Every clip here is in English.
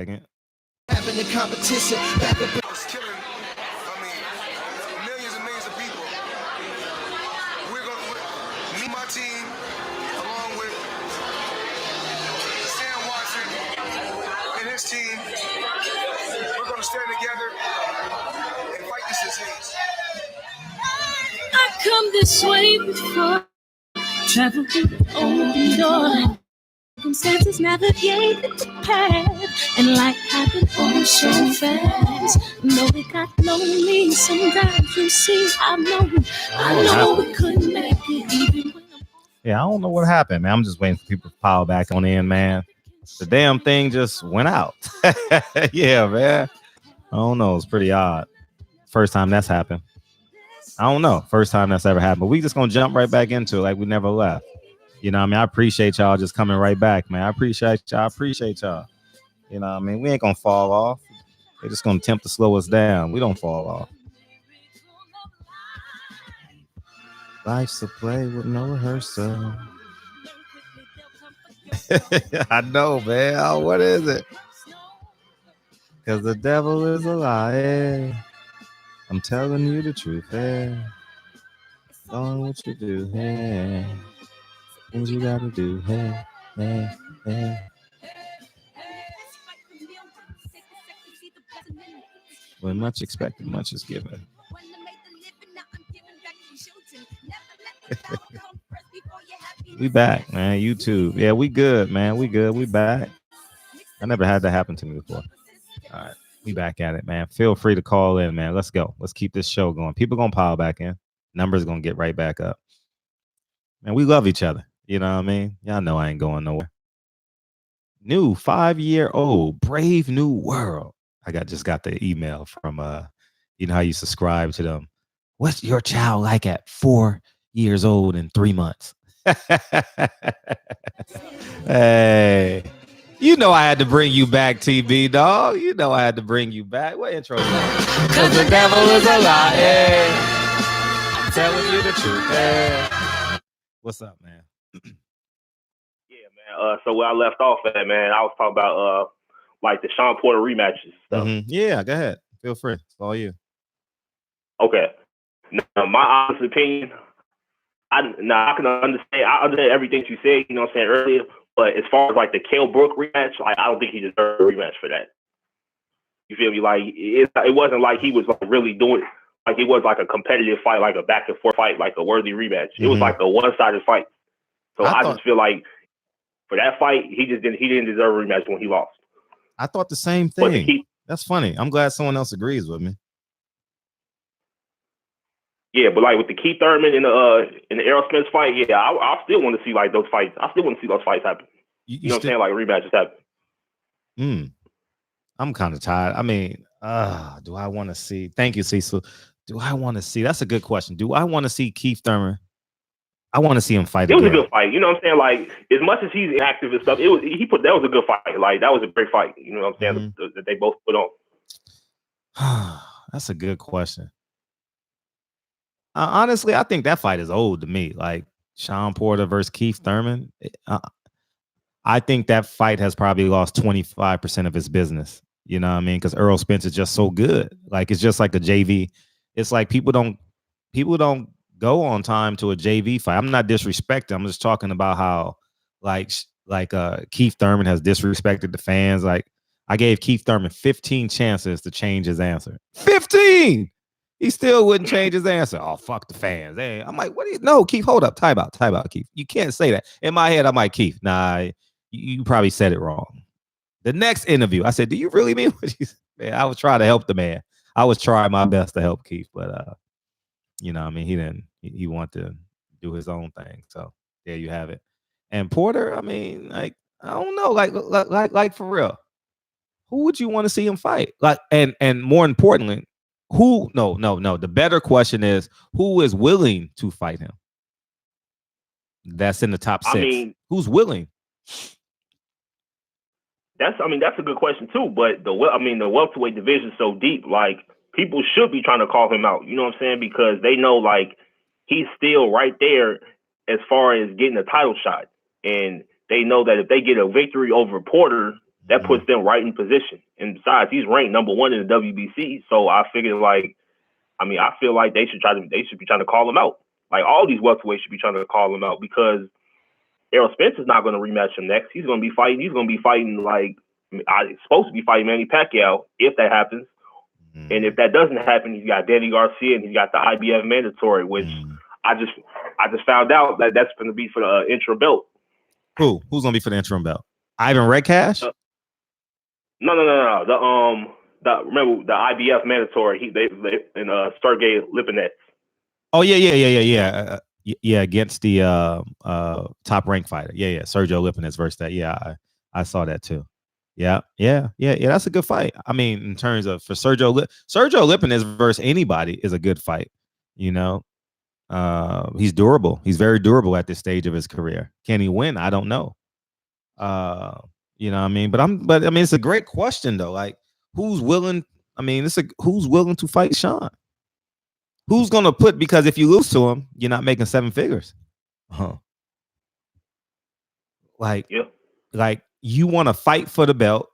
Second. Having the competition. It's killing, millions and millions of people. Me, my team, along with Sam Watson and his team, we're going to stand together and fight this disease. I come this way before, travel through the open door. Circumstances navigate the path, and life happened all so fast. No, it got lonely sometimes. You see, I know we couldn't make it even when Yeah, I don't know what happened, man. I'm just waiting for people to pile back on in, man. The damn thing just went out. Yeah, man. I don't know. It's pretty odd. First time that's happened. I don't know. First time that's ever happened. But we just gonna jump right back into it like we never left. You know what I mean? I appreciate y'all just coming right back, man. I appreciate y'all. You know what I mean? We ain't gonna fall off. They're just gonna attempt to slow us down. We don't fall off. Life's a play with no rehearsal. I know, man. Oh, what is it? Because the devil is a lie. I'm telling you the truth. On what you do. Things you gotta do. When much expected, much is given. We back, man. YouTube. Yeah, we good, man. We good. We back. I never had that happen to me before. All right. We back at it, man. Feel free to call in, man. Let's go. Let's keep this show going. People gonna pile back in. Numbers gonna get right back up. And we love each other. You know what I mean? Y'all know I ain't going nowhere. New 5-year-old Brave New World. I just got the email from you know how you subscribe to them. What's your child like at 4 years old and 3 months? Hey, you know I had to bring you back, TB dog. You know I had to bring you back. What intro? Because the devil is a lie. Hey. I'm telling you the truth. Hey. What's up, man? Yeah, man. So where I left off at, man, I was talking about like the Sean Porter rematches. Mm-hmm. Yeah, go ahead. Feel free. It's all you. Okay. Now, my honest opinion, I can understand. I understand everything you said. You know what I'm saying earlier. But as far as like the Kell Brook rematch, like I don't think he deserved a rematch for that. You feel me? Like it wasn't like he was like really doing like it was like a competitive fight, like a back and forth fight, like a worthy rematch. It was like a one-sided fight. So I just feel like for that fight, he didn't deserve a rematch when he lost. I thought the same thing. That's funny. I'm glad someone else agrees with me. Yeah, but like with the Keith Thurman and the Errol Spence fight, yeah, I still want to see like those fights. I still want to see those fights happen. You know what I'm saying? Like rematches happen. I'm kind of tired. I mean, do I want to see? Thank you, Cecil. Do I want to see? That's a good question. Do I want to see Keith Thurman? I want to see him fight. It was a good fight. You know what I'm saying? Like as much as he's active and stuff, that was a good fight. Like that was a great fight. You know what I'm saying? That they both put on. That's a good question. Honestly, I think that fight is old to me. Like Sean Porter versus Keith Thurman. I think that fight has probably lost 25% of its business. You know what I mean? Because Errol Spence is just so good. Like it's just like a JV. It's like people don't go on time to a JV fight. I'm not disrespecting. I'm just talking about how like Keith Thurman has disrespected the fans. Like I gave Keith Thurman 15 chances to change his answer. 15. He still wouldn't change his answer. Oh, fuck the fans. Hey, I'm like, what do you no, Keith, hold up. Time out, Keith. You can't say that. In my head, I'm like, Keith, nah, you probably said it wrong. The next interview, I said, do you really mean what you said? Man, I was trying to help the man. I was trying my best to help Keith, but you know, I mean, he didn't. He wanted to do his own thing. So there you have it. And Porter, I mean, like, I don't know, like for real. Who would you want to see him fight? Like, and more importantly, who? No. The better question is, who is willing to fight him? That's in the top 6. I mean, who's willing? That's a good question too. But the welterweight division is so deep. Like people should be trying to call him out. You know what I'm saying? Because they know like he's still right there as far as getting a title shot, and they know that if they get a victory over Porter, that puts them right in position. And besides, he's ranked number 1 in the WBC. So I figured, like, I mean, I feel like they should be trying to call him out. Like, all these welterweights should be trying to call him out, because Errol Spencer's not going to rematch him next. He's going to be fighting like, he's supposed to be fighting Manny Pacquiao if that happens. And if that doesn't happen, he's got Danny Garcia and he's got the IBF mandatory, which I just found out that that's going to be for the interim belt. Who's going to be for the interim belt? Ivan Redcash? No. Remember the IBF mandatory? They Sergey Lipinets. Oh yeah. Yeah, against the top ranked fighter. Yeah. Sergio Lipinets versus that. Yeah, I saw that too. Yeah. That's a good fight. I mean, in terms of for Sergio Lipinets versus anybody is a good fight. You know, he's durable. He's very durable at this stage of his career. Can he win? I don't know. You know what I mean? But I mean, it's a great question though. Like, who's willing? I mean, who's willing to fight Sean? Who's gonna put? Because if you lose to him, you're not making 7 figures. Like you want to fight for the belt,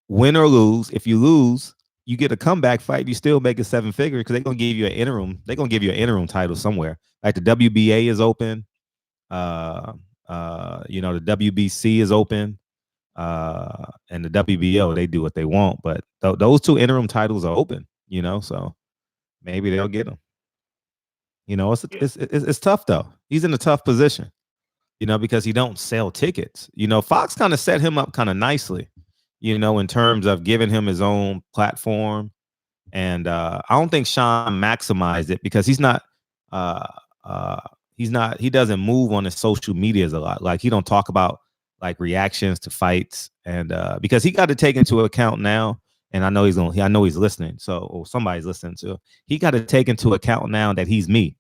win or lose. If you lose, you get a comeback fight. You still make a 7 figure because they're gonna give you an interim. They're gonna give you an interim title somewhere. Like the WBA is open. You know, the WBC is open. And the WBO, they do what they want. But those 2 interim titles are open. You know, so maybe they'll get them. You know, it's tough though. He's in a tough position, you know, because he don't sell tickets. You know, Fox kind of set him up kind of nicely, you know, in terms of giving him his own platform. And I don't think Sean maximized it because he doesn't move on his social medias a lot. Like he don't talk about like reactions to fights, and because he got to take into account now. And I know he's listening. So somebody's listening to. He got to take into account now that he's me.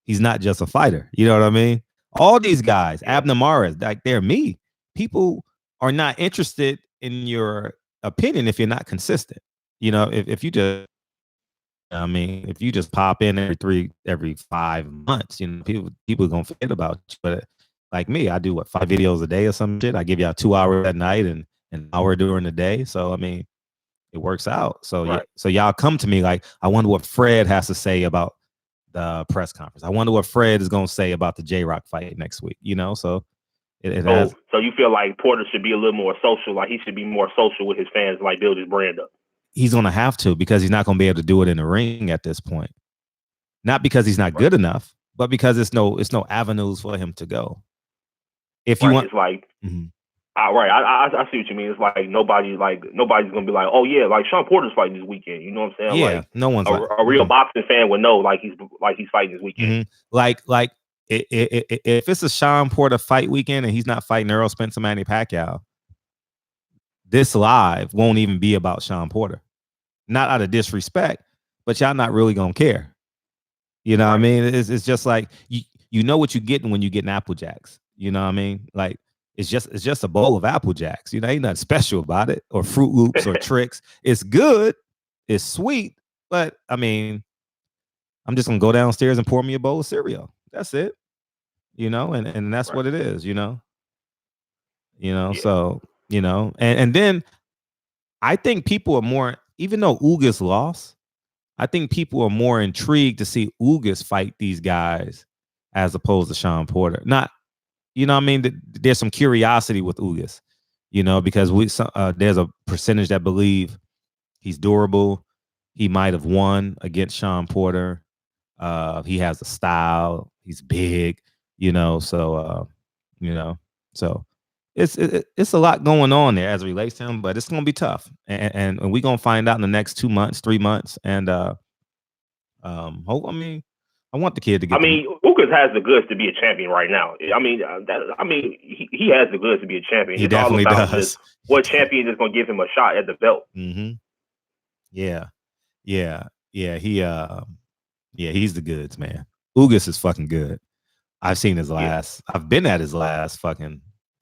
He's not just a fighter. You know what I mean? All these guys, Abner Mares, like they're me. People are not interested in your opinion if you're not consistent. You know, if you just, I mean, if you just pop in every 5 months, you know, people are gonna forget about you. But like me, I do 5 videos a day or some shit. I give y'all 2 hours at night and an hour during the day. So I mean, it works out. So so y'all come to me like, I wonder what Fred has to say about the press conference. I wonder what Fred is going to say about the J-Rock fight next week, you know? So so you feel like Porter should be a little more social, like he should be more social with his fans, like build his brand up. He's going to have to, because he's not going to be able to do it in the ring at this point. Not because he's not good enough, but because it's no avenues for him to go. If you want, it's like, I see what you mean. It's like nobody's gonna be like, oh yeah, like Sean Porter's fighting this weekend. You know what I'm saying? Yeah, like, no one's a real boxing fan would know like he's fighting this weekend. Like if it's a Sean Porter fight weekend and he's not fighting Errol Spencer, Manny Pacquiao, this live won't even be about Sean Porter. Not out of disrespect, but y'all not really gonna care. You know what I mean? It's just like you know what you're getting when you getting Apple Jacks. You know what I mean? Like it's just a bowl of Apple Jacks. You know, ain't nothing special about it, or Fruit Loops or Tricks. It's good, it's sweet, but I mean, I'm just gonna go downstairs and pour me a bowl of cereal. That's it. You know, and that's what it is. You know. So you know, and then I think people are more, even though Ugas lost, I think people are more intrigued to see Ugas fight these guys as opposed to Sean Porter. Not, you know what I mean? There's some curiosity with Ugas, you know, because there's a percentage that believe he's durable. He might have won against Sean Porter. He has a style. He's big, you know, so, so it's a lot going on there as it relates to him, but it's going to be tough. And we're going to find out in the next 2 months, 3 months. And I want the kid to get. I mean, Ugas has the goods to be a champion right now. I mean, he has the goods to be a champion. He definitely does. What champion is going to give him a shot at the belt? Mm-hmm. Yeah. He's the goods, man. Ugas is fucking good. I've seen his last. I've been at his last fucking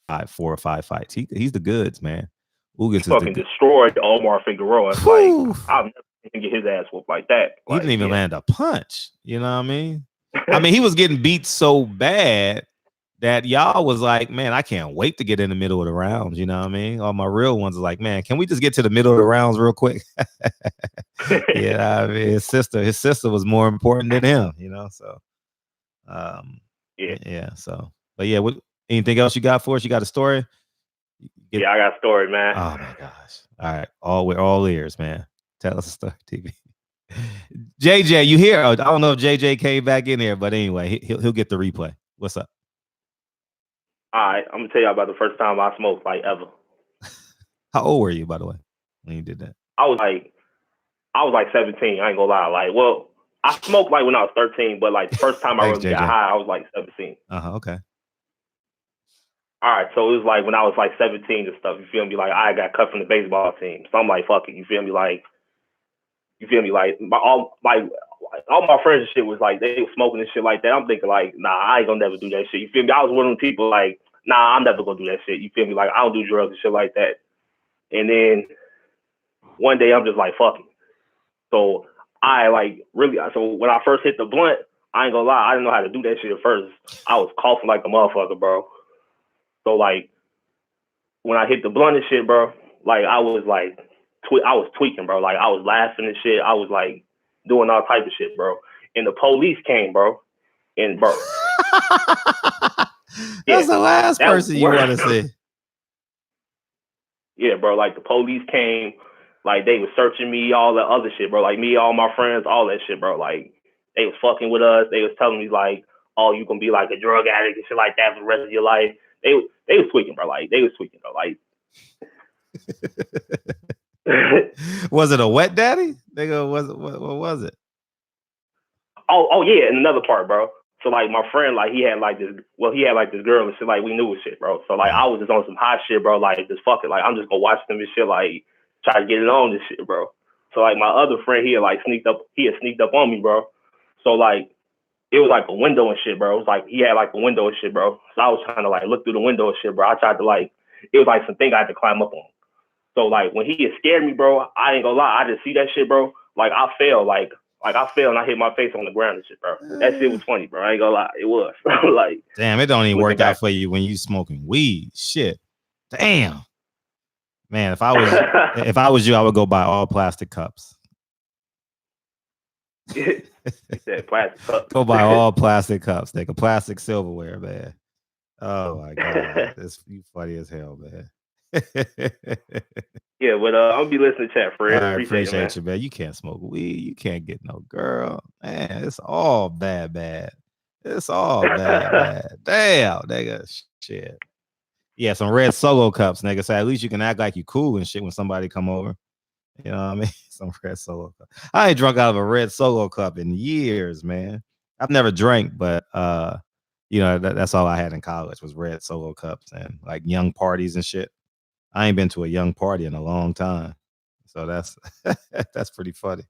4 or 5 fights. He's the goods, man. Ugas fucking destroyed Omar Figueroa. Like, I've never seen him get his ass whooped like that. He didn't even land a punch. You know what I mean? I mean, he was getting beat so bad that y'all was like, man, I can't wait to get in the middle of the rounds. You know what I mean? All my real ones are like, man, can we just get to the middle of the rounds real quick? Yeah, I mean, his sister was more important than him. So um, Yeah, yeah. So, but yeah, anything else you got for us? You got a story? yeah, I got a story, man. Oh my gosh! All right, we're all ears, man. Tell us a story, TV. JJ, you here? I don't know if JJ came back in here, but anyway, he'll get the replay. What's up? All right, I'm gonna tell you about the first time I smoked like ever. How old were you, by the way, when you did that? I was like 17. I ain't gonna lie. Like, well, I smoked like when I was 13, but like the first time I Thanks, really got JJ. high, I was like 17. Okay. All right, so it was like when I was like 17 and stuff. You feel me? Like I got cut from the baseball team, so I'm like, fuck it. You feel me? Like, all my friends and shit was like they was smoking and shit like that. I'm thinking like, nah, I ain't gonna never do that shit. You feel me? I was one of them people like, nah, I'm never gonna do that shit. You feel me? Like I don't do drugs and shit like that. And then one day I'm just like, fuck it. So I like really. So when I first hit the blunt, I ain't gonna lie, I didn't know how to do that shit at first. I was coughing like a motherfucker, bro. So like when I hit the blunt and shit, bro, like I was like, I was tweaking, bro. Like I was laughing and shit. I was like doing all type of shit, bro. And the police came, bro. And bro, That's the last that person you want to see. Yeah, bro. Like the police came, like they was searching me, all the other shit, bro. Like me, all my friends, all that shit, bro. Like they was fucking with us. They was telling me like, oh, you gonna be like a drug addict and shit like that for the rest of your life. They was tweaking, bro. Like they was tweaking, bro. Like. Was it a wet daddy? Nigga, what was it? Oh yeah, and another part, bro. So like my friend, like he had like this girl and shit, like we knew it shit, bro. So like I was just on some hot shit, bro. Like just fuck it, like I'm just gonna watch them and shit, like try to get it on this shit, bro. So like my other friend, he had sneaked up on me, bro. So like it was like a window and shit, bro. It was like he had like a window and shit, bro. So I was trying to like look through the window and shit, bro. I tried to it was like something I had to climb up on. So like when he had scared me, bro, I ain't gonna lie, I just see that shit, bro. Like I fell, I fell and I hit my face on the ground and shit, bro. That shit was funny, bro. I ain't gonna lie, it was. Like, damn, it don't even work out for you when you smoking weed. Shit, damn, man. If I was you, I would go buy all plastic cups. He said plastic cups. Go buy all plastic cups, nigga. Plastic silverware, man. Oh my god, you funny as hell, man. Yeah, but I'm gonna be listening to chat, Fred. I Appreciate it, you, man. You can't smoke weed. You can't get no girl, man. It's all bad. It's all bad. Damn, nigga. Shit. Yeah, some red solo cups, nigga. So at least you can act like you cool and shit when somebody come over. You know what I mean? Some red solo cup. I ain't drunk out of a red solo cup in years, man. I've never drank, but that's all I had in college was red solo cups and like young parties and shit. I ain't been to a young party in a long time. So that's that's pretty funny.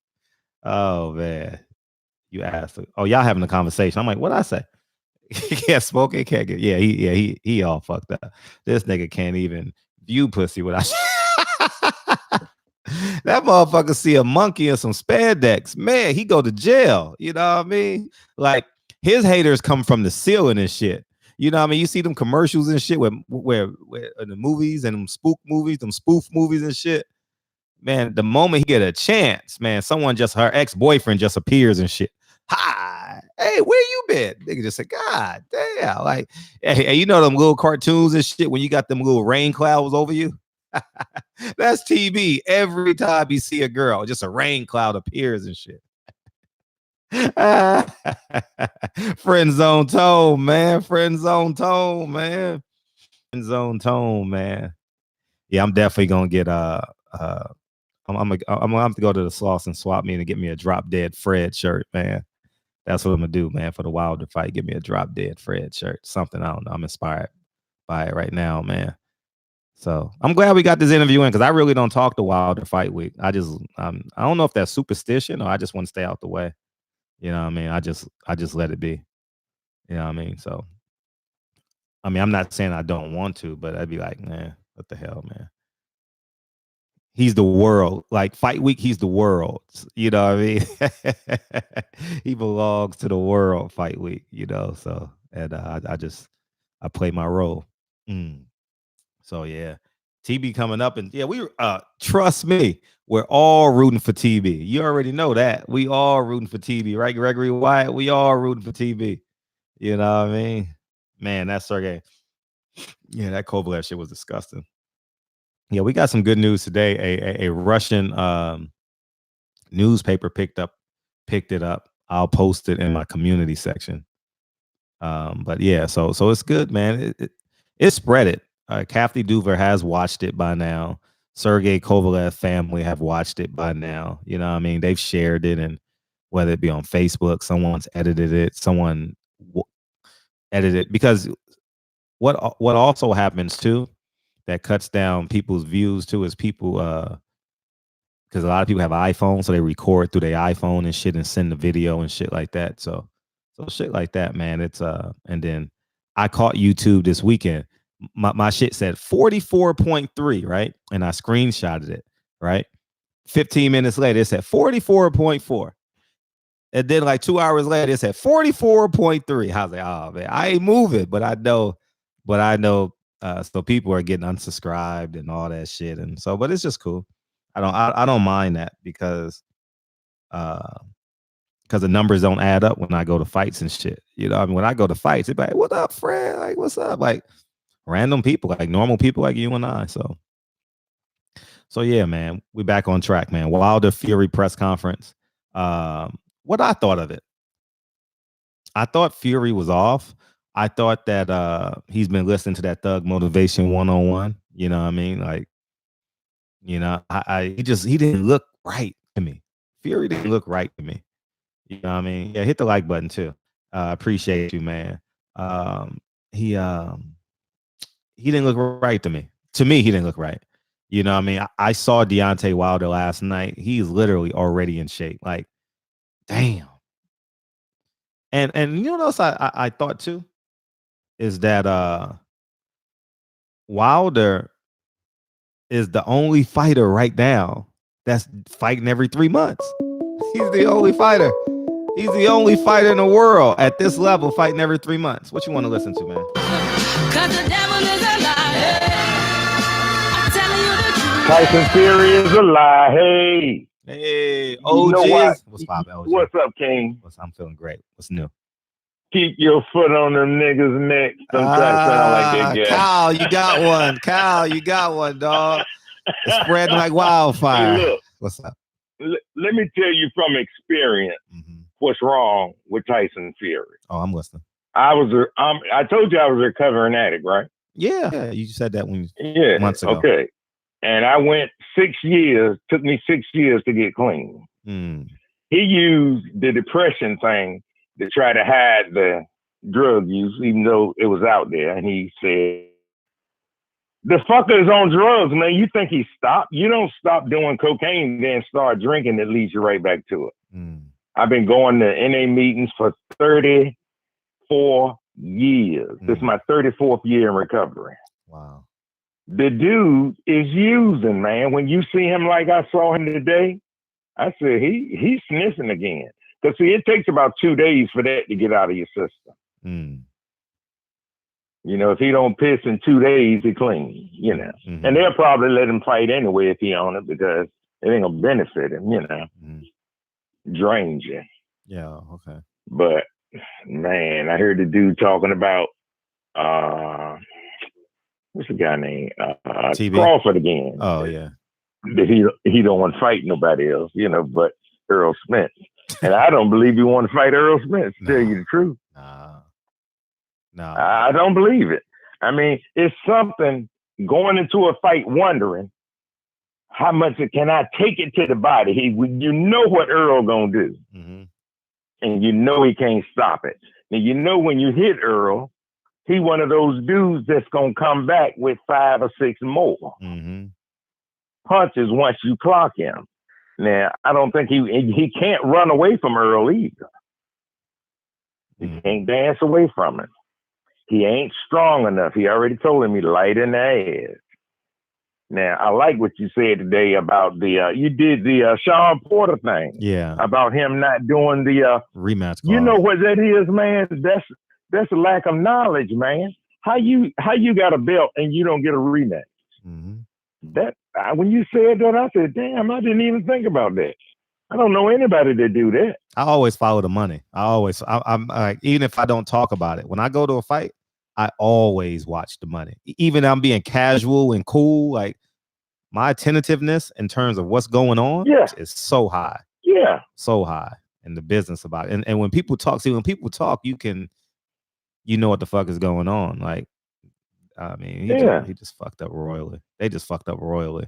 Oh man. You asked. Oh, y'all having a conversation. I'm like, what I say? He can't smoke, he can't get he all fucked up. This nigga can't even view pussy without that motherfucker see a monkey and some spandex. Man, he go to jail. You know what I mean? Like his haters come from the ceiling and shit. You know what I mean? You see them commercials and shit where in the movies and them spook movies, them spoof movies and shit. Man, the moment he get a chance, man, her ex-boyfriend just appears and shit. Hi, hey, where you been? Nigga just said, God damn. Like, hey, you know them little cartoons and shit when you got them little rain clouds over you? That's TV. Every time you see a girl, just a rain cloud appears and shit. Friend zone tone, man. Friend zone tone, man. Friend zone tone, man. Yeah, I'm definitely gonna get I'm gonna have to go to the Sloss and Swap Me and get me a Drop Dead Fred shirt, man. That's what I'm gonna do, man. For the Wilder fight, give me a Drop Dead Fred shirt. Something, I don't know. I'm inspired by it right now, man. So I'm glad we got this interview in because I really don't talk to Wilder fight week. I don't know if that's superstition or I just want to stay out the way. You know what I mean? I just let it be. You know what I mean? So I mean, I'm not saying I don't want to, but I'd be like, man, what the hell, man? He's the world. Like fight week, he's the world. You know what I mean? He belongs to the world fight week, you know. So and I I play my role. So yeah, TB coming up, and yeah, we trust me, we're all rooting for TB. You already know that. We all rooting for TB, right, Gregory Wyatt? We all rooting for TB. You know what I mean? Man, that Sergey. Yeah, that Kovalev shit was disgusting. Yeah, we got some good news today. A Russian newspaper picked it up. I'll post it in my community section. But yeah, so it's good, man. It spread it. Kathy Duver has watched it by now. Sergey Kovalev family have watched it by now. You know what I mean? They've shared it, and whether it be on Facebook, someone's edited it, someone edited, because what also happens too that cuts down people's views too is people because a lot of people have iPhones, so they record through their iPhone and shit and send the video and shit like that. So shit like that, man. It's and then I caught YouTube this weekend. My shit said 44.3, right? And I screenshotted it, right? 15 minutes later, it said 44.4. And then like 2 hours later, it said 44.3. I was like, oh man, I ain't moving, but I know so people are getting unsubscribed and all that shit. And so, but it's just cool. I don't mind that because the numbers don't add up when I go to fights and shit. You know, I mean, when I go to fights, it's like, what up, Fred? Like, what's up? Like random people, like normal people like you and I. So yeah, man, we back on track, man. Wilder Fury press conference. What I thought of it. I thought Fury was off. I thought that he's been listening to that Thug Motivation 101. You know what I mean? Like, you know, he didn't look right to me. Fury didn't look right to me. You know what I mean? Yeah, hit the like button too. Appreciate you, man. He didn't look right to me. To me, he didn't look right. You know what I mean? I saw Deontay Wilder last night. He's literally already in shape. Like, damn. And you know what else I thought too? Is that Wilder is the only fighter right now that's fighting every 3 months. He's the only fighter. He's the only fighter in the world at this level fighting every 3 months. What you want to listen to, man? Cause the devil is a lie. I'm telling you the truth. Tyson Fury is a lie. Hey, You know OG. what? What's poppin', OG? What's up, King? I'm feeling great. What's new? Keep your foot on them niggas' necks. Don't try to sound like that guy. Kyle, you got one. Kyle, you got one, dog. It's spreading like wildfire. Hey, look, what's up? Let me tell you from experience what's wrong with Tyson Fury. Oh, I'm listening. I told you I was a recovering addict, right? Yeah, you said that months ago. Okay. And I went 6 years. Took me 6 years to get clean. He used the depression thing to try to hide the drug use, even though it was out there. And he said, the fucker is on drugs, man. You think he stopped? You don't stop doing cocaine, then start drinking. It leads you right back to it. I've been going to NA meetings for 34 years. This is my 34th year in recovery. Wow. The dude is using, man. When you see him like I saw him today, I said, he's sniffing again. Because, see, it takes about 2 days for that to get out of your system. You know, if he don't piss in 2 days, he clean, you know. And they'll probably let him fight anyway if he on it because it ain't going to benefit him, you know. Drains you. Yeah, okay. But, man, I heard the dude talking about, what's the guy named? Crawford again. Oh, yeah. That he don't want to fight nobody else, you know, but Earl Smith. And I don't believe he want to fight Earl Smith, to tell you the truth. No. I don't believe it. I mean, it's something going into a fight wondering how much can I take it to the body. You know what Earl gonna do. And you know he can't stop it. And you know when you hit Earl, he one of those dudes that's gonna come back with 5 or 6 more punches once you clock him. Now, I don't think he can't run away from Earl either. He can't dance away from him. He ain't strong enough. He already told him he's light in the ass. Now, I like what you said today about you did the Sean Porter thing. Yeah. About him not doing the rematch clause. You know what that is, man? That's a lack of knowledge, man. How you got a belt and you don't get a rematch? That when you said that, I said, damn, I didn't even think about that. I don't know anybody that do that. I always follow the money. I'm like, even if I don't talk about it, when I go to a fight, I always watch the money. Even I'm being casual and cool, like my attentiveness in terms of what's going on is so high. Yeah. So high in the business about it. And when people talk, you know what the fuck is going on. Like, I mean, he just fucked up royally. They just fucked up royally.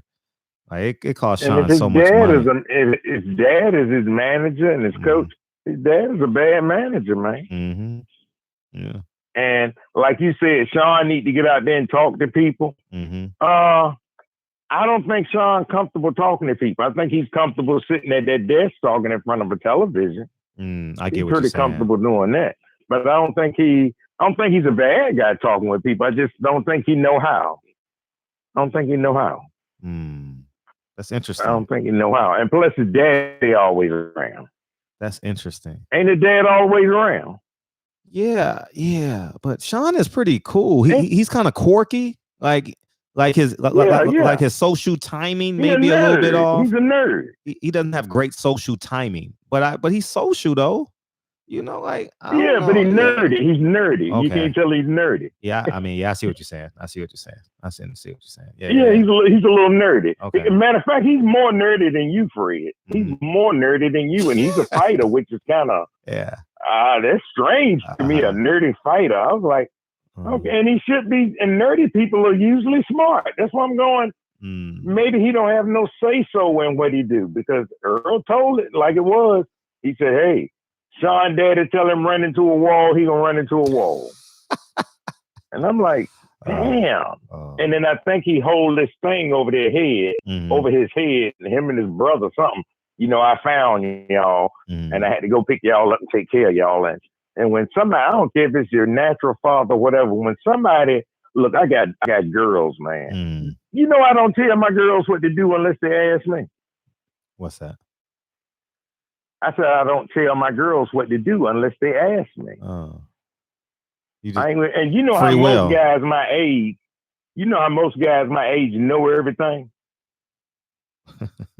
Like it cost Sean so much money. If his dad is his manager and his coach, his dad is a bad manager, man. Yeah. And like you said, Sean need to get out there and talk to people. I don't think Sean comfortable talking to people. I think he's comfortable sitting at that desk talking in front of a television. I get he's what pretty you're saying. Comfortable doing that. But I don't think he's a bad guy talking with people. I just don't think he know how. That's interesting. I don't think he know how. And plus his daddy always around. That's interesting. Ain't his dad always around? Yeah. But Sean is pretty cool. He's kind of quirky. Like his social timing may be a little bit off. He's a nerd. He doesn't have great social timing, but he's social though. You know, like but he's nerdy. He's nerdy. Okay. You can't tell he's nerdy. I see what you're saying. I see what you're saying. Yeah. He's a little nerdy. Okay. Matter of fact, he's more nerdy than you, Fred. He's more nerdy than you, and he's a fighter, which is kind of that's strange to me. A nerdy fighter. I was like, okay, and he should be. And nerdy people are usually smart. That's why I'm going. Maybe he don't have no say so in what he do, because Earl told it like it was. He said, "Hey, Sean daddy tell him run into a wall, he gonna run into a wall." And I'm like, damn. And then I think he hold this thing over their head, over his head, and him and his brother, something. You know, I found y'all, and I had to go pick y'all up and take care of y'all. And when somebody, I don't care if it's your natural father or whatever, when somebody, look, I got girls, man. You know, I don't tell my girls what to do unless they ask me. What's that? I said, I don't tell my girls what to do unless they ask me. And you know how most guys my age, know everything.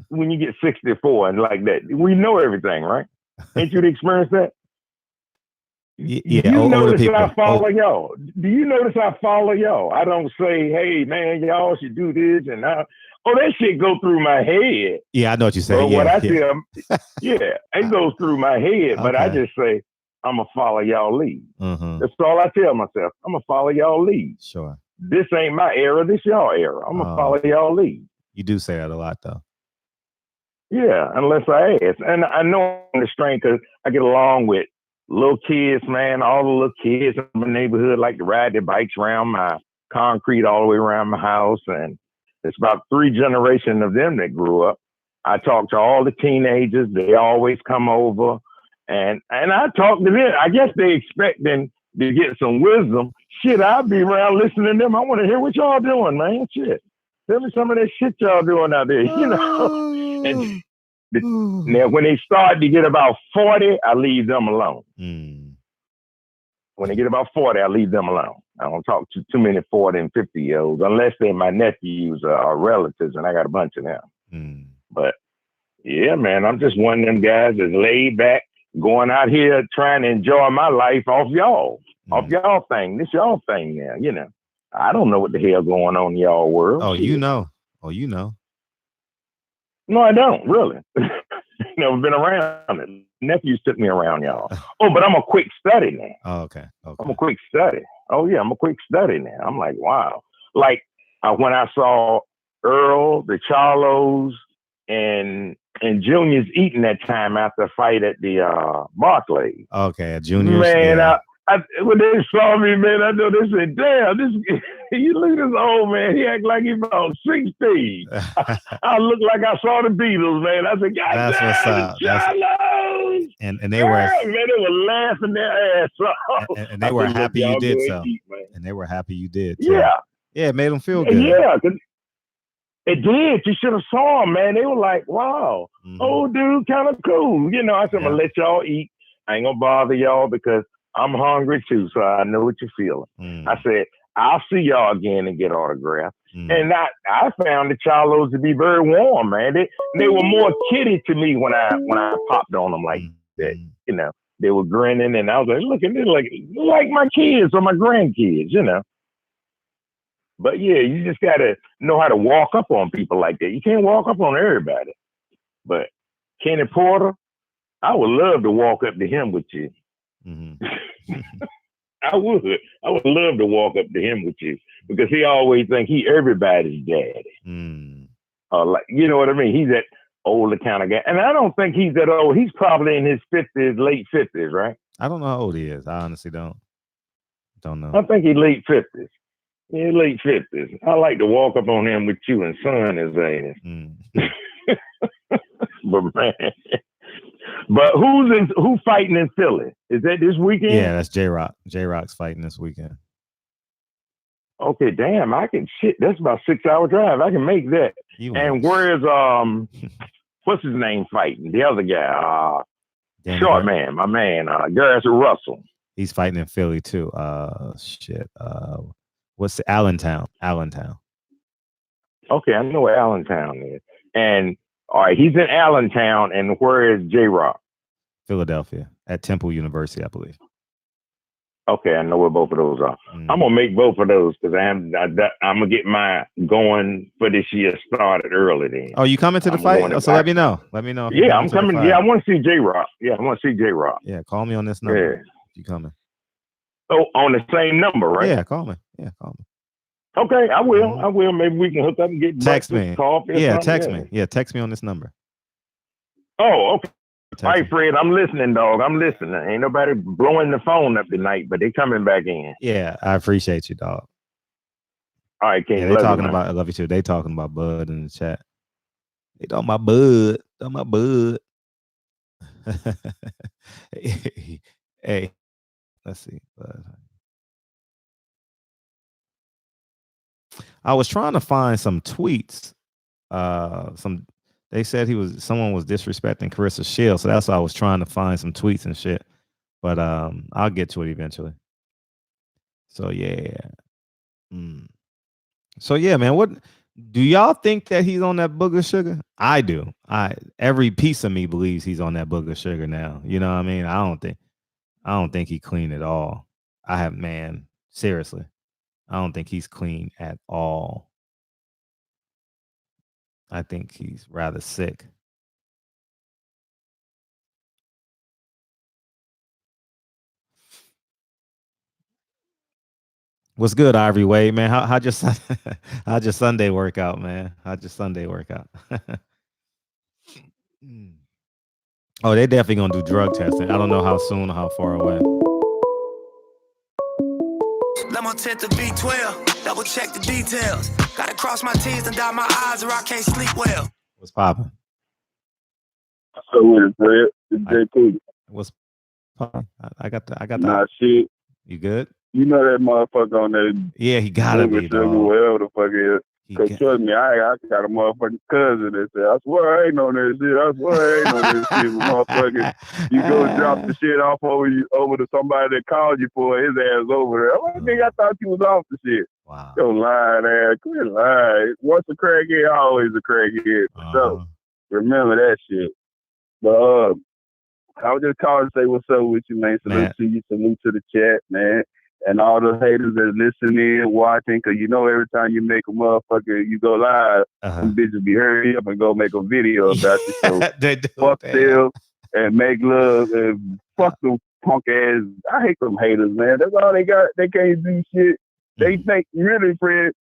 When you get 64 and like that, we know everything, right? Ain't you experienced that? Yeah. Do you notice I follow y'all? Do you notice I follow y'all? I don't say, hey man, y'all should do this and that shit go through my head. Yeah, I know what you're saying. But what I tell, it goes through my head. But I just say, I'm gonna follow y'all lead. That's all I tell myself. I'm gonna follow y'all lead. Sure. This ain't my era. This y'all era. I'm gonna follow y'all lead. You do say that a lot, though. Yeah, unless I ask. And I know I'm the strength because I get along with little kids, man. All the little kids in my neighborhood like to ride their bikes around my concrete all the way around my house. And it's about 3 generations of them that grew up. I talk to all the teenagers. They always come over. And I talk to them. I guess they expecting to get some wisdom. Shit, I'll be around listening to them. I want to hear what y'all doing, man. Shit. Tell me some of that shit y'all doing out there, you know. And now, when they start to get about 40, I leave them alone. When they get about 40, I leave them alone. I don't talk to too many 40 and 50-year-olds, unless they're my nephews or relatives, and I got a bunch of them. But, yeah, man, I'm just one of them guys that's laid back, going out here trying to enjoy my life off y'all. Off y'all thing. This y'all thing now, you know. I don't know what the hell going on in y'all world. Oh, you know. You know. No, I don't, really. Never been around it. Nephews took me around, y'all. Oh, but I'm a quick study now. Oh, okay. I'm a quick study. Oh, yeah, I'm a quick study now. I'm like, wow. Like, when I saw Earl, the Charlos, and Juniors eating that time after a fight at the Barclays. Okay, Juniors. Man, yeah. When they saw me, man, I know they said, damn, you look at this old man. He act like he's about 60. I look like I saw the Beatles, man. I said, God that's damn, what's up. Charlos. And they were, man, they were laughing their ass off. And they were happy you did so. And they were happy you did. Too. Yeah. Yeah, it made them feel good. Yeah, it did. You should have saw them, man. They were like, wow, old dude, kind of cool. You know, I said, I'm going to let y'all eat. I ain't going to bother y'all because I'm hungry too, so I know what you're feeling. I said, I'll see y'all again and get autographs. And I found the Chalos to be very warm, man. They were more kiddie to me when I popped on them like that. You know, they were grinning, and I was like, look at this, like my kids or my grandkids, you know. But yeah, you just gotta know how to walk up on people like that. You can't walk up on everybody. But Kenny Porter, I would love to walk up to him with you. I would love to walk up to him with you because he always think he everybody's daddy. Like, you know what I mean? He's that older kind of guy, and I don't think he's that old. He's probably in his 50s, late 50s, right? I don't know how old he is. I honestly don't know. I think he's late 50s. Yeah, late 50s. I like to walk up on him with you and son his ass. But man. But who's fighting in Philly? Is that this weekend? Yeah, that's J-Rock. J-Rock's fighting this weekend. Okay, damn, that's about a 6-hour drive. I can make that. And where's what's his name fighting? The other guy, short man, my man, Garrison Russell. He's fighting in Philly too. What's Allentown? Okay, I know where Allentown is. And all right, he's in Allentown, and where is J-Rock? Philadelphia, at Temple University, I believe. Okay, I know where both of those are. I'm gonna make both of those because I'm gonna get my going for this year started early. Then. Oh, you coming to the fight? So let me know. Let me know. Yeah, I'm coming. Yeah, I want to see J-Rock. Yeah, I want to see J-Rock. Yeah, call me on this number. Yeah, if you coming. Oh, on the same number, right? Yeah, call me. Okay, I will. I will. Maybe we can hook up and get text me. Coffee. Yeah, text me. Yeah, text me on this number. Oh, okay. All right, Fred, I'm listening, dog. I'm listening. Ain't nobody blowing the phone up tonight, but they coming back in. Yeah, I appreciate you, dog. All right, King. Yeah, they talking about. I love you too. They talking about Bud in the chat. They talking about Bud. Talking about Bud. Hey, let's see. I was trying to find some tweets. They said someone was disrespecting Carissa Shields, so that's why I was trying to find some tweets and shit. But I'll get to it eventually. So yeah. So yeah, man. What do y'all think that he's on that booger sugar? I do. Every piece of me believes he's on that booger sugar now. You know what I mean? I don't think he clean at all. Seriously. I don't think he's clean at all. I think he's rather sick. What's good, Ivory Wade, man? How'd your Sunday workout, man? How'd your Sunday workout? Oh, they definitely gonna do drug testing. I don't know how soon or how far away. Let my tent to B12, double check the details. Gotta cross my T's and dot my I's or I can't sleep well. What's poppin'? So with it, Fred. It's JP. What's poppin'? I got the. Nah, shit. You good? You know that motherfucker on that. Yeah, he gotta be, dog. Whatever the fuck it is. Cause trust me, I got a motherfucking cousin that said, I swear I ain't on that shit. I swear I ain't on that shit. Motherfucker, you go drop the shit off over to somebody that called you for his ass over there. I'm like, nigga, I thought you was off the shit. Wow. Yo, lying ass. Quit lying. Once a crackhead, always a crackhead. So remember that shit. But I was just calling to say what's up with you, man. Salute to you. Salute to the chat, man. And all the haters that listening, watching, because you know every time you make a motherfucker, you go live, some bitches be hurry up and go make a video about you. So fuck them and make love and fuck them punk ass. I hate them haters, man. That's all they got. They can't do shit. They think, really, Fred,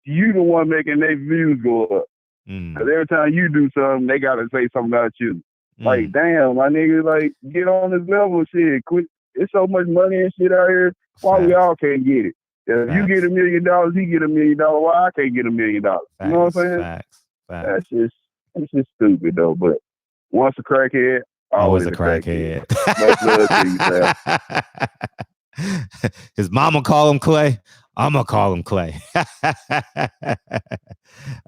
you the one making their views go up. Because every time you do something, they got to say something about you. Like, damn, my nigga, like, get on this level, shit. Quit. It's so much money and shit out here. Why we all can't get it? If you get $1 million, he get $1 million. Why I can't get $1 million? You know what I'm saying? Facts. That's just stupid though. But once a crackhead, always a crackhead. His mama call him Clay. I'm gonna call him Clay.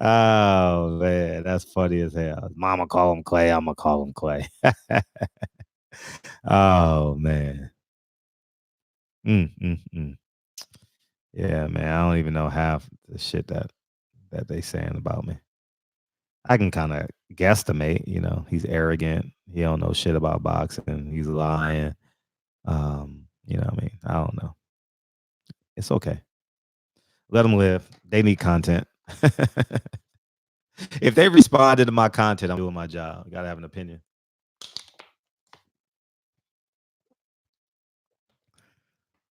Oh man, that's funny as hell. His mama call him Clay. I'm gonna call him Clay. Oh man. Yeah, man. I don't even know half the shit that they saying about me. I can kind of guesstimate. He's arrogant. He don't know shit about boxing. He's lying. What I mean? I don't know. It's okay. Let them live. They need content. If they responded to my content, I'm doing my job. I gotta have an opinion.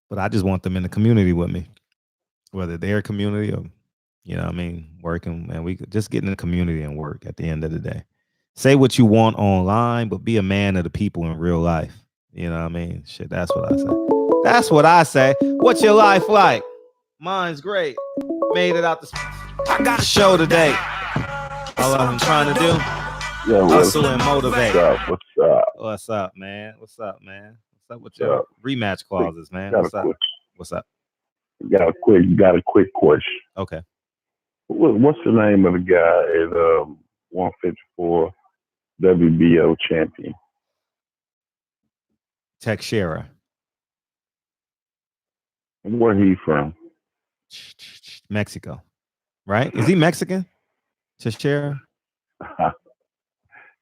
But I just want them in the community with me, whether their community or, working. And we could just get in the community and work at the end of the day. Say what you want online, but be a man of the people in real life. You know what I mean? Shit, that's what I say. That's what I say. What's your life like? Mine's great. Made it out the I got a show today. All I'm trying to do, hustle and motivate. What's up? What's up, man? What's up, man? What's up with What's your up? rematch clauses, man? Got What's a up? quick, What's up? got a quick question. Okay. What's the name of the guy at 154 WBO champion? Teixeira. Where he from? Mexico. Right? Is he Mexican? Teixeira?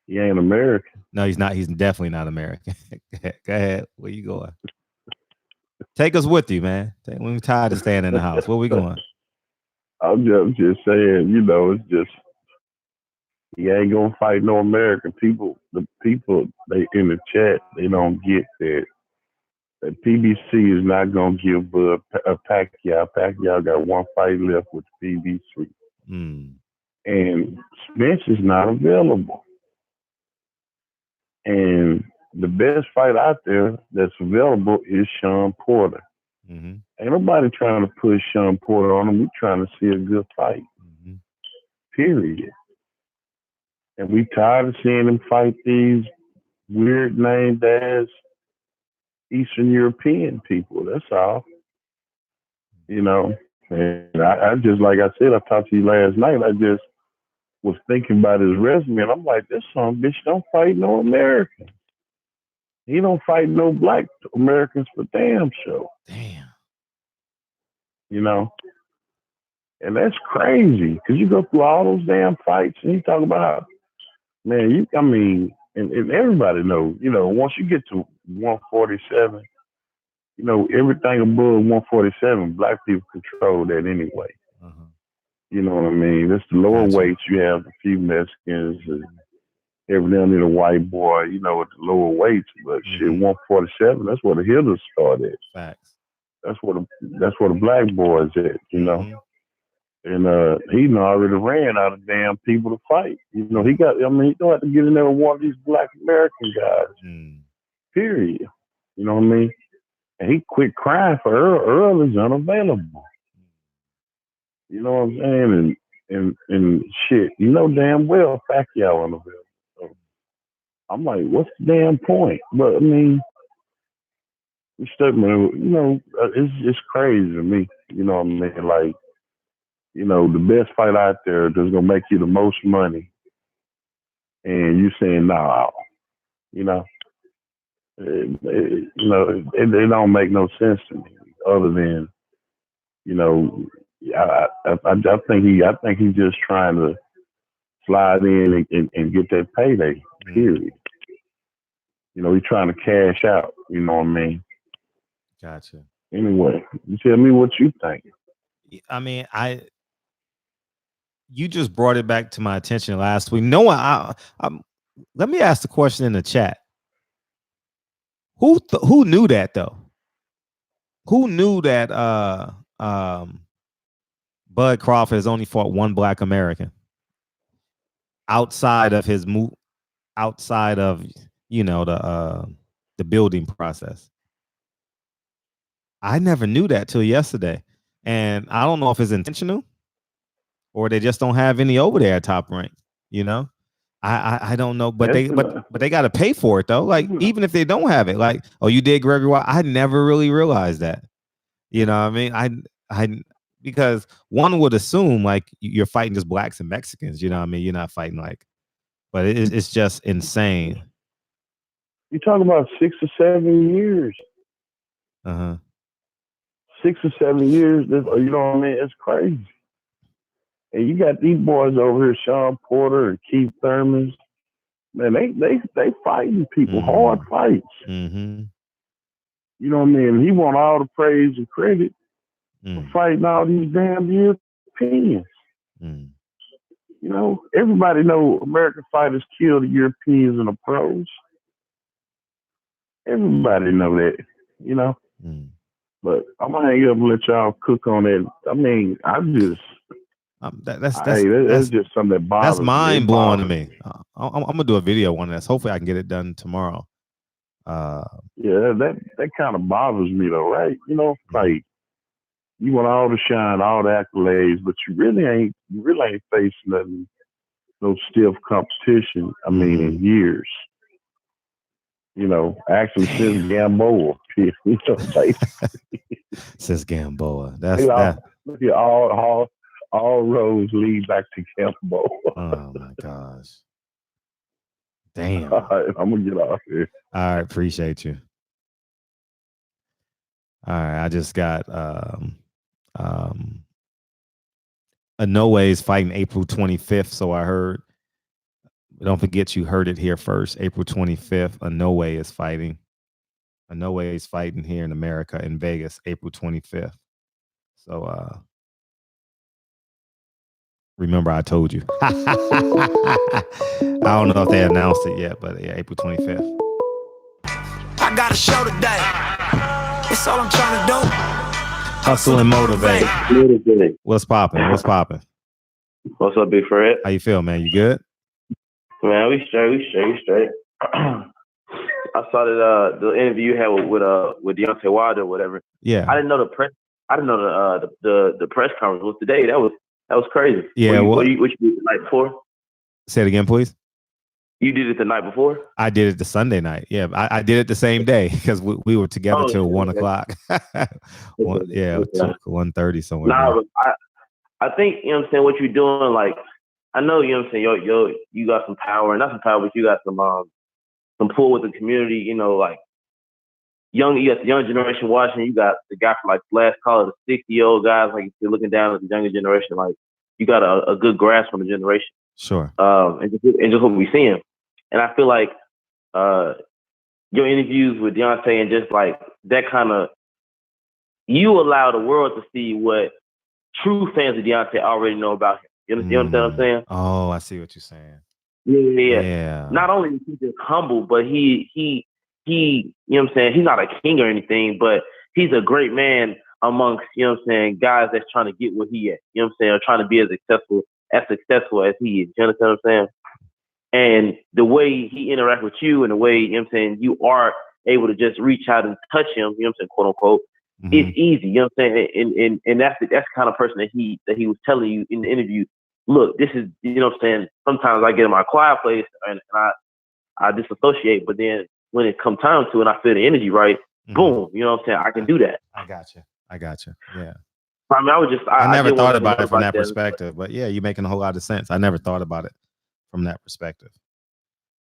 He ain't American. No, he's not. He's definitely not American. Go ahead. Where you going? Take us with you, man. We're tired of staying in the house. Where we going? I'm just saying, it's just he ain't gonna fight no American people. The people they in the chat, they don't get that. That PBC is not gonna give Bud a Pacquiao. Pacquiao got one fight left with PBC, and Spence is not available. And the best fight out there that's available is Sean Porter. Ain't nobody trying to push Sean Porter on him. We trying to see a good fight. Period. And we tired of seeing him fight these weird named ass Eastern European people. That's all. And I just, like I said, I talked to you last night. I just was thinking about his resume, and I'm like, this son bitch don't fight no Americans. He don't fight no black Americans for damn sure. Damn. And that's crazy because you go through all those damn fights and you talk about, man, and everybody knows, once you get to 147, everything above 147, black people control that anyway. You know what I mean? That's the lower weights. You have a few Mexicans and every now and then a white boy, at the lower weights. But shit, 147, that's where the hitters start at. Facts. That's where the black boys at, And he already ran out of damn people to he don't have to get in there with one of these black American guys. Period. You know what I mean? And he quit crying for Earl is unavailable. You know what I'm saying? And shit, damn well Pacquiao unavailable. So I'm like, what's the damn point? But I mean, it's crazy to me. You know what I mean? Like, the best fight out there that's gonna make you the most money, and you saying no, it don't make no sense to me. Other than, I think he's just trying to slide in and get that payday. Period. He's trying to cash out. You know what I mean? Gotcha. Anyway, you tell me what you think. I mean, you just brought it back to my attention last week. Noah, let me ask the question in the chat. Who knew that though? Who knew that Bud Crawford has only fought one black American outside of his outside of the building process? I never knew that till yesterday, and I don't know if it's intentional or they just don't have any over there at Top Rank. I don't know, but they got to pay for it though. Like even if they don't have it, like, oh, you did Gregory White. I never really realized that. You know what I mean? I because one would assume like you're fighting just blacks and Mexicans. You know what I mean? You're not fighting but it's just insane. You're talking about 6 or 7 years. 6 or 7 years. You know what I mean? It's crazy. And you got these boys over here, Sean Porter and Keith Thurman. Man, they fighting people, hard fights. Mm-hmm. You know what I mean? He want all the praise and credit for fighting all these damn Europeans. You know, everybody know American fighters kill the Europeans and the pros. Everybody know that, you know. But I'm gonna hang up and let y'all cook on it. I mean, that's just something that bothers me. That's mind blowing to me. I'm gonna do a video on this. Hopefully, I can get it done tomorrow. Yeah, that kind of bothers me though, right? You know, like you want all the shine, all the accolades, but you really ain't facing nothing, no stiff competition. I mean, in years. You know, actually since Gamboa. You know, like since Gamboa. That's look at all roads lead back to Gamboa. Oh my gosh. Damn. All right, I'm gonna get off here. All right, appreciate you. All right, I just got Inoue is fighting April 25th, so I heard. Don't forget you heard it here first. April 25th, Inoue is fighting. Inoue is fighting here in America in Vegas, April 25th. So remember I told you. I don't know if they announced it yet, but yeah, April 25th. I got a show today. It's all I'm trying to do. Hustle and motivate. What's popping? What's popping? What's up, Big Fred? How you feel, man? You good? Man, we straight. I saw that the interview you had with Deontay Wilder or whatever. Yeah. I didn't know the press conference was today. That was crazy. Yeah. What you did the night before? Say it again, please. You did it the night before? I did it the Sunday night. Yeah, I did it the same day because we were together till 1 o'clock. 1:30 somewhere. Nah, I think, you know what I'm saying, what you're doing, like, I know, you know what I'm saying, you got some power, and not some power, but you got some pull with the community, you know, like, you got the young generation watching, you got the guy from, like, last call of the 60-year-old guys, like, you're looking down at the younger generation, like, you got a good grasp on the generation. Sure. And just what we seeing. And I feel like your interviews with Deontay and just, like, that kind of, you allow the world to see what true fans of Deontay already know about him. You understand what I'm saying? Oh, I see what you're saying. Yeah. Not only is he just humble, but he you know what I'm saying, he's not a king or anything, but he's a great man amongst, you know what I'm saying, guys that's trying to get where he at. You know what I'm saying? Or trying to be as successful as he is. You understand what I'm saying? And the way he interacts with you and the way, you know what I'm saying, you are able to just reach out and touch him, you know what I'm saying, quote unquote, it's easy, you know what I'm saying? And that's the kind of person that he was telling you in the interview, look, this is, you know what I'm saying, sometimes I get in my quiet place and I disassociate, but then when it comes time to and I feel the energy right, boom, you know what I'm saying, I can do that. I got you. Yeah. I mean, I never thought about it from that perspective, but yeah, you're making a whole lot of sense. I never thought about it from that perspective.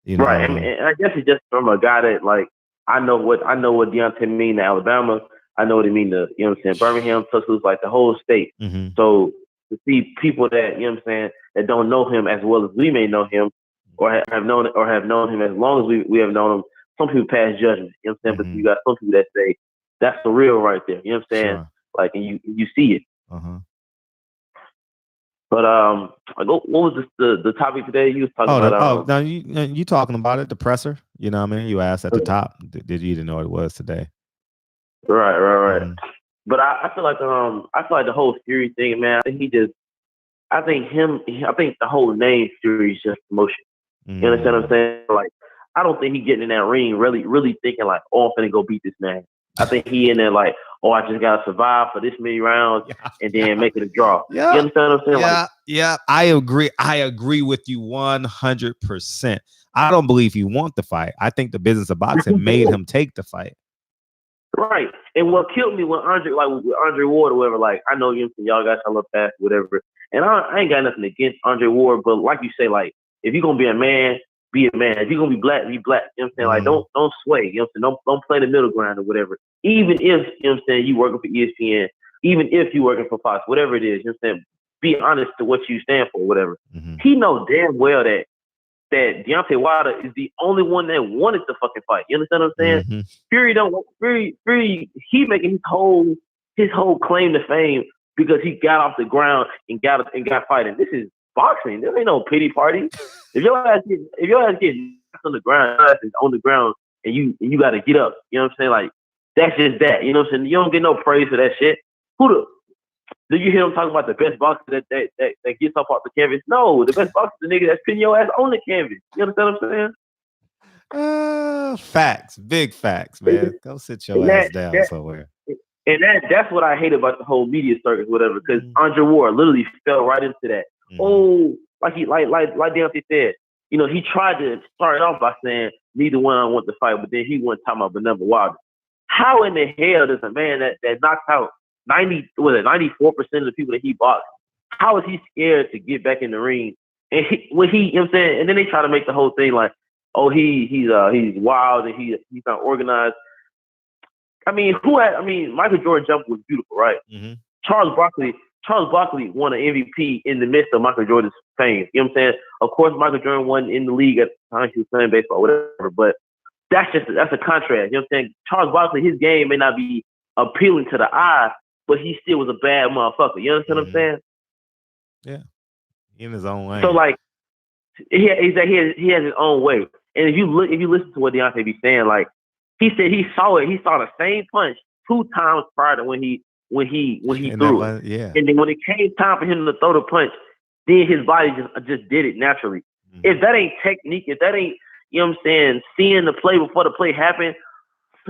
You know, right, and I guess it's just from a guy that, like, I know what Deontay mean to Alabama. I know what it mean to, you know what I'm saying, Birmingham, Tuscaloosa, like the whole state. So to see people that, you know what I'm saying, that don't know him as well as we may know him, or have known him as long as we have known him, some people pass judgment. You know what I'm saying? But you got some people that say that's the real right there. You know what I'm saying? Sure. Like, and you see it. But what was the topic today? You was talking about. No, you talking about it? The presser. You know what I mean? You asked at the top. Did you even know what it was today? Right. But I feel like the whole Fury thing, man. I think the whole name Fury is just promotion. You understand what I'm saying? Like, I don't think he getting in that ring really thinking like, oh, I'm finna go beat this man. I think he in there like, oh, I just gotta survive for this many rounds and then make it a draw. Yeah. You understand what I'm saying? Yeah. I agree with you 100%. I don't believe he want the fight. I think the business of boxing made him take the fight. Right. And what killed me with Andre Ward or whatever, like, I know y'all guys I love fast, whatever. And I ain't got nothing against Andre Ward, but like you say, like, if you're gonna be a man be a man. If you're gonna be black, be black. You know what I'm saying? Like don't sway. You know what I'm saying? Don't play the middle ground or whatever. Even if, you know what I'm saying, you working for ESPN, even if you working for Fox, whatever it is, you know what I'm saying? Be honest to what you stand for, whatever. He knows damn well that Deontay Wilder is the only one that wanted to fucking fight. You understand what I'm saying? Fury, he making his whole claim to fame because he got off the ground and got fighting. This is boxing. There ain't no pity party. If your ass gets on the ground, your ass is on the ground, and you got to get up. You know what I'm saying? Like that's just that. You know what I'm saying? You don't get no praise for that shit. Do you hear him talking about the best boxer that gets up off the canvas? No, the best boxer is the nigga that's pinning your ass on the canvas. You understand what I'm saying? Facts, big facts, man. Go sit your ass down somewhere. And that's what I hate about the whole media circus, whatever. Because Andre Ward literally fell right into that. Oh, like Deontay said, you know, he tried to start it off by saying neither one I want to fight, but then he went talking about Benevolent Wilder. How in the hell does a man that knocks out 94% of the people that he boxed, how is he scared to get back in the ring? And you know what I'm saying? And then they try to make the whole thing like, oh, he's wild and he's not organized. I mean, Michael Jordan jump was beautiful, right? Charles Barkley won an MVP in the midst of Michael Jordan's fame. You know what I'm saying? Of course, Michael Jordan wasn't in the league at the time he was playing baseball, whatever, but that's a contrast. You know what I'm saying? Charles Barkley, his game may not be appealing to the eye, but he still was a bad motherfucker. You understand what I'm saying? Yeah. In his own way. So like he has his own way. And if you listen to what Deontay be saying, like he said he saw the same punch 2 times prior to when he threw it. Yeah. And then when it came time for him to throw the punch, then his body just did it naturally. If that ain't technique, if that ain't, you know what I'm saying, seeing the play before the play happened,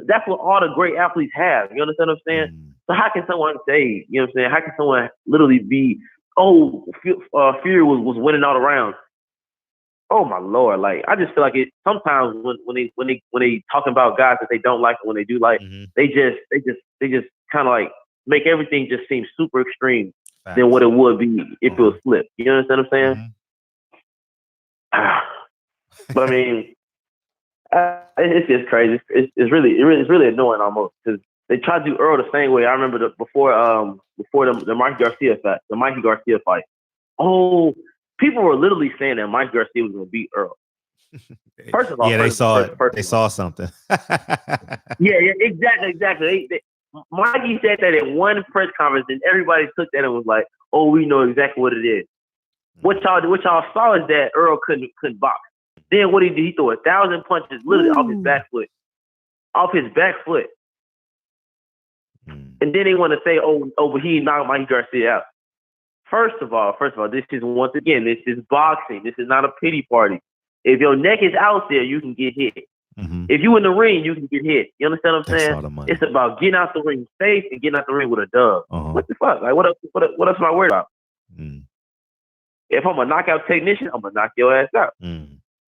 that's what all the great athletes have. You understand what I'm saying? So how can someone say, you know what I'm saying? How can someone literally be, Fury was winning all the rounds? Oh my Lord! Like I just feel like it. Sometimes when they talking about guys that they don't like and when they do like, they just kind of like make everything just seem super extreme than what it would be if it was flipped. You understand what I'm saying? But I mean. It's just crazy. It's really annoying almost because they tried to do Earl the same way. I remember before the Mikey Garcia fight. Oh, people were literally saying that Mikey Garcia was going to beat Earl. First of all, yeah, they saw it. They saw something. yeah, exactly. Mikey said that at one press conference, and everybody took that and was like, "Oh, we know exactly what it is." What y'all saw is that Earl couldn't box. Then what he did, he threw 1,000 punches literally off his back foot. And then they want to say, but he knocked Mikey Garcia out. First of all, this is boxing. This is not a pity party. If your neck is out there, you can get hit. If you in the ring, you can get hit. You understand what I'm saying? It's about getting out the ring safe and getting out the ring with a dub. What the fuck? Like what else am I worried about? If I'm a knockout technician, I'm gonna knock your ass out.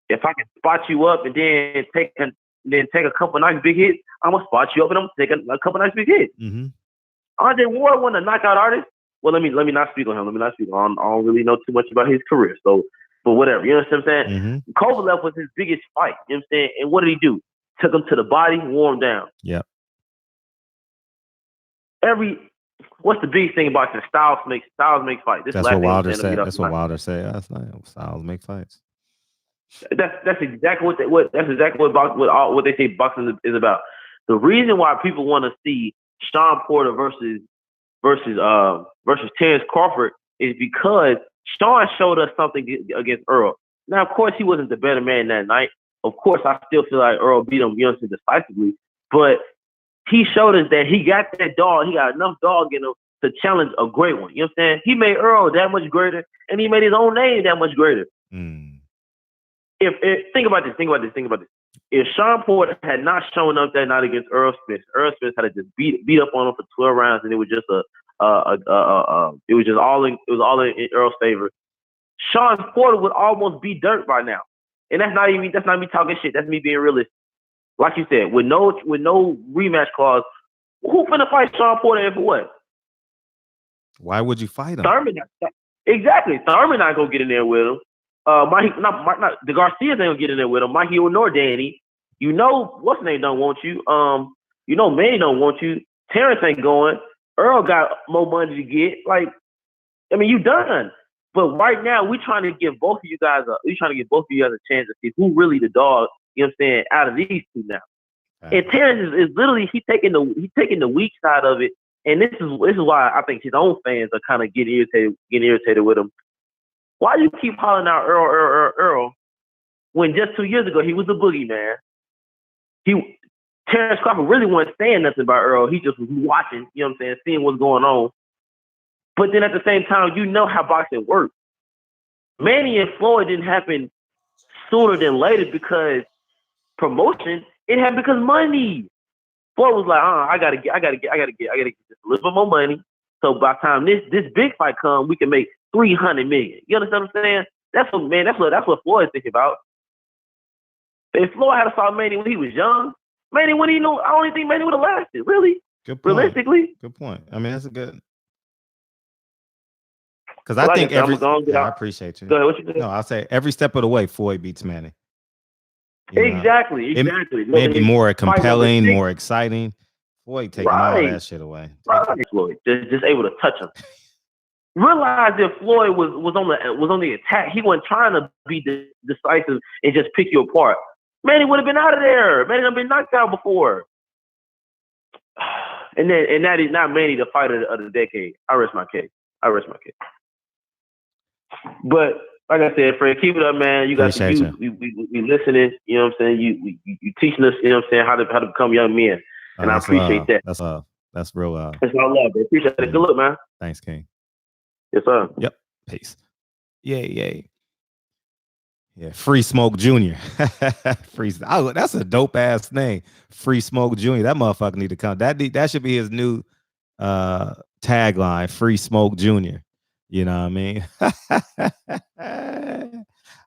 If I can spot you up and then take a couple nice big hits, I'm gonna spot you up and I'm gonna take a couple nice big hits. Andre Ward wasn't a knockout artist. Well, let me not speak on him. I don't really know too much about his career. So, but whatever. You know what I'm saying? Kovalev was his biggest fight. You know what I'm saying? And what did he do? Took him to the body, wore him down. Yeah. What's the biggest thing about this? Styles make fights. That's what Wilder said. That's what Wilder said last night. Styles make fights. That's exactly what they say boxing is about. The reason why people want to see Sean Porter versus Terrence Crawford is because Sean showed us something against Earl. Now, of course, he wasn't the better man that night. Of course, I still feel like Earl beat him, decisively. But he showed us that he got that dog. He got enough dog in him to challenge a great one. You know what I'm saying? He made Earl that much greater, and he made his own name that much greater. Think about this. If Sean Porter had not shown up that night against Earl Spence had to just beat up on him for 12 rounds, and it was just it was all in Earl's favor. Sean Porter would almost be dirt by now, and that's not me talking shit. That's me being realistic. Like you said, with no rematch clause, who finna fight Sean Porter and for what? Why would you fight him? Thurman not gonna get in there with him. not the Garcias ain't gonna get in there with him. My heel nor Danny. You know what's his name don't want you. You know Manny don't want you. Terrence ain't going. Earl got more money to get. Like, I mean, you done. But right now, we trying to give both of you guys a chance to see who really the dog. You know what I'm saying? Out of these two now, and Terrence is literally he's taking the weak side of it, and this is why I think his own fans are kind of getting irritated with him. Why you keep hollering out Earl when just 2 years ago he was the boogeyman? Terrence Crawford really wasn't saying nothing about Earl. He just was watching, you know what I'm saying, seeing what's going on. But then at the same time, you know how boxing works. Manny and Floyd didn't happen sooner than later because promotion. It happened because money. Floyd was like, I gotta get just a little bit more money. So by the time this big fight comes, we can make $300 million. You understand what I'm saying? That's what Floyd's thinking about. If Floyd had fought Manny when he was young, Manny wouldn't even know. I don't even think Manny would have lasted. Really? Good point. Realistically. Good point. I mean, that's a good. Because I think I appreciate you. Go ahead, what you think? No, I'll say every step of the way, Floyd beats Manny. Exactly. Maybe more compelling, more exciting. Floyd taking all that shit away. Floyd just able to touch him. Realize that Floyd was on the attack. He wasn't trying to be decisive and just pick you apart. Manny would have been out of there. Manny would have been knocked out before. And that is not Manny the fighter of the decade. I rest my case. But like I said, Fred, keep it up, man. You got we listening. You know what I'm saying? You teaching us. You know what I'm saying, how to become young men, and I appreciate that. That's real. That's all love. I appreciate it. Good luck, man. Thanks, King. Yes, sir. Yep. Peace. Yay. Yeah. Free Smoke Jr. That's a dope ass name. Free Smoke Jr. That motherfucker need to come. That should be his new tagline. Free Smoke Jr. You know what I mean?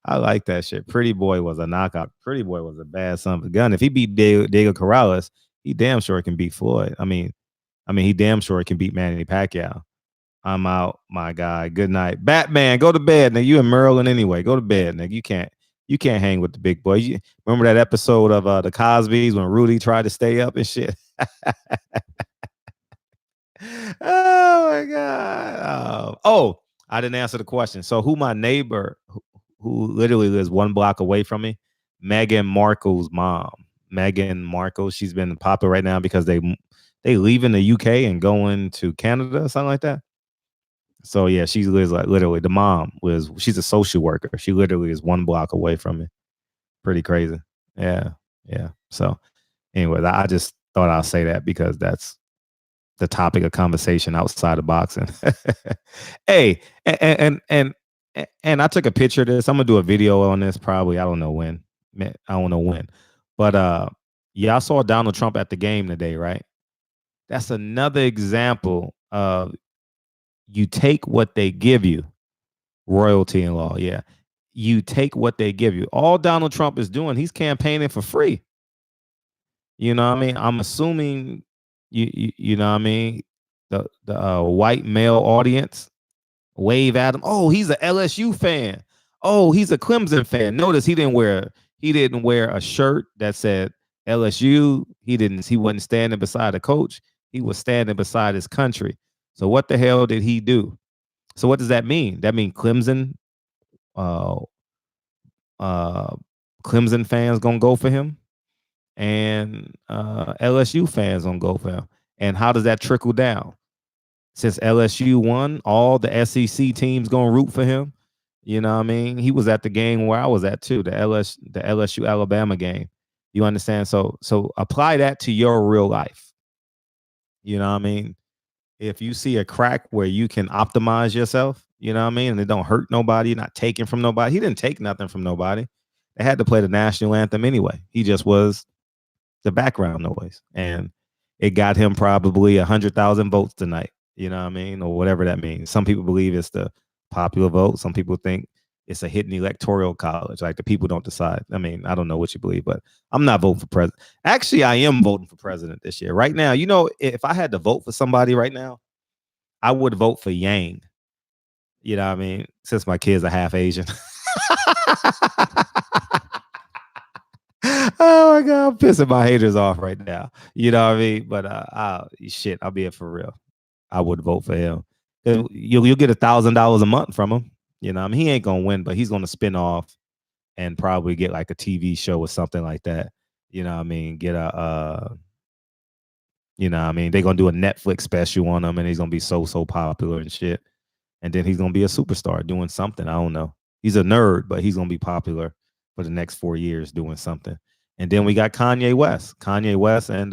I like that shit. Pretty Boy was a knockout. Pretty Boy was a bad son of a gun. If he beat Diego Corrales, he damn sure can beat Floyd. I mean, he damn sure can beat Manny Pacquiao. I'm out, my guy. Good night. Batman, go to bed, nigga. You in Maryland anyway. Go to bed, nigga. You can't hang with the big boy. Remember that episode of the Cosbys when Rudy tried to stay up and shit? Oh my God. Oh, I didn't answer the question. So who my neighbor who literally lives 1 block away from me? Meghan Markle's mom. Meghan Markle. She's been popular right now because they leaving the UK and going to Canada or something like that. So yeah, she lives like literally. The mom she's a social worker. She literally is 1 block away from me. Pretty crazy. Yeah. So, anyways, I just thought I'll say that because that's the topic of conversation outside of boxing. Hey, and I took a picture of this. I'm gonna do a video on this probably. I don't know when. But y'all saw Donald Trump at the game today, right? That's another example of you take what they give you. Royalty in law, yeah. You take what they give you. All Donald Trump is doing, he's campaigning for free. You know what I mean? I'm assuming you know what I mean? The white male audience wave at him. Oh, he's an LSU fan. Oh, he's a Clemson fan. Notice he didn't wear a shirt that said LSU. He wasn't standing beside a coach. He was standing beside his country. So what the hell did he do? So what does that mean? That means Clemson fans gonna go for him, and LSU fans gonna go for him. And how does that trickle down? Since LSU won, all the SEC teams gonna root for him. You know what I mean? He was at the game where I was at too, the LSU Alabama game. You understand? So apply that to your real life. You know what I mean? If you see a crack where you can optimize yourself, you know what I mean? And it don't hurt nobody, you're not taking from nobody. He didn't take nothing from nobody. They had to play the national anthem anyway. He just was the background noise. And it got him probably 100,000 votes tonight. You know what I mean? Or whatever that means. Some people believe it's the popular vote. Some people think it's a hidden electoral college. Like the people don't decide. I mean, I don't know what you believe, but I'm not voting for president. Actually, I am voting for president this year. Right now, you know, if I had to vote for somebody right now, I would vote for Yang. You know what I mean? Since my kids are half Asian. Oh my God, I'm pissing my haters off right now. You know what I mean? But shit, I'll be it for real. I would vote for him. You'll get $1,000 a month from him. You know, I mean, he ain't gonna win, but he's gonna spin off and probably get like a TV show or something like that. You know what I mean? Get a you know what I mean? They're gonna do a Netflix special on him and he's gonna be so popular and shit. And then he's gonna be a superstar doing something. I don't know. He's a nerd, but he's gonna be popular for the next 4 years doing something. And then we got Kanye West. Kanye West and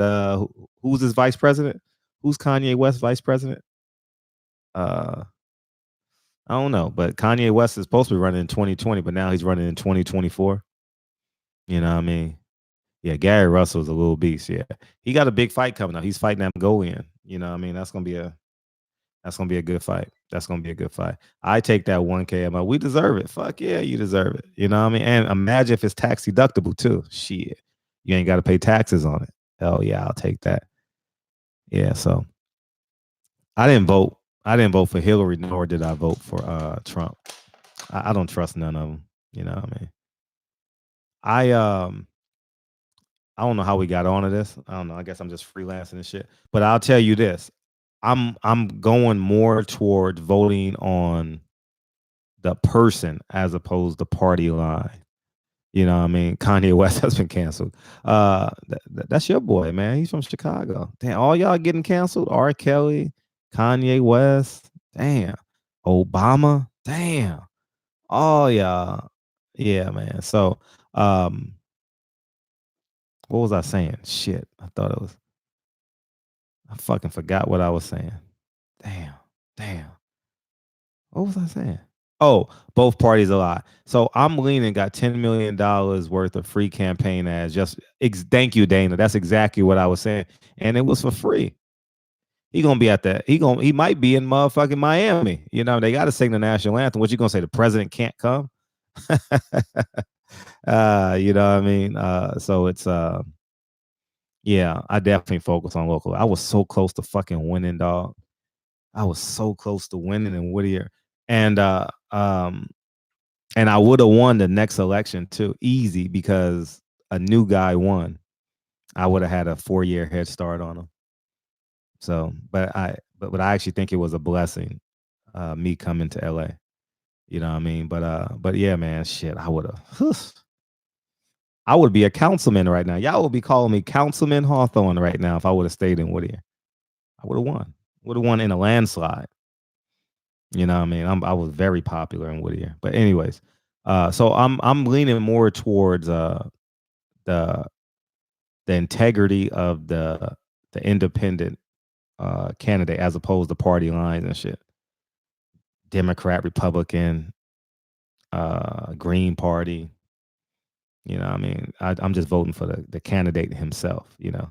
who's his vice president? Who's Kanye West vice president? I don't know, but Kanye West is supposed to be running in 2020, but now he's running in 2024. You know what I mean? Yeah, Gary Russell's a little beast. Yeah, he got a big fight coming up. He's fighting that Mongolian. You know what I mean? That's gonna be a good fight. That's gonna be a good fight. I take that 1K. I'm like, we deserve it. Fuck yeah, you deserve it. You know what I mean? And imagine if it's tax deductible too. Shit, you ain't got to pay taxes on it. Hell yeah, I'll take that. Yeah, so I didn't vote. I didn't vote for Hillary, nor did I vote for Trump. I don't trust none of them. You know what I mean? I don't know how we got onto this. I don't know. I guess I'm just freelancing and shit. But I'll tell you this. I'm going more toward voting on the person as opposed to party line. You know what I mean? Kanye West has been canceled. That's your boy, man. He's from Chicago. Damn, all y'all getting canceled? R. Kelly, Kanye West, damn. Obama, damn. Oh y'all. Yeah, man. So what was I saying? Shit. I thought it was I fucking forgot what I was saying. Damn. What was I saying? Oh, both parties a lot. So I'm leaning got $10 million worth of free campaign ads. Thank you, Dana. That's exactly what I was saying. And it was for free. He gonna be at that. He might be in motherfucking Miami. You know, they gotta sing the national anthem. What you gonna say? The president can't come? You know what I mean? So it's yeah, I definitely focus on local. I was so close to fucking winning, dog. I was so close to winning in Whittier. And and I would have won the next election too, easy, because a new guy won. I would have had a 4-year head start on him. So, but I actually think it was a blessing, me coming to LA. You know what I mean? But yeah, man, shit, I would be a councilman right now. Y'all would be calling me Councilman Hawthorne right now if I would have stayed in Whittier. I would have won. Would have won in a landslide. You know what I mean? I was very popular in Whittier. But anyways, so I'm leaning more towards the integrity of the independent candidate as opposed to party lines and shit. Democrat, Republican, Green Party. You know what I mean? I'm just voting for the candidate himself, you know.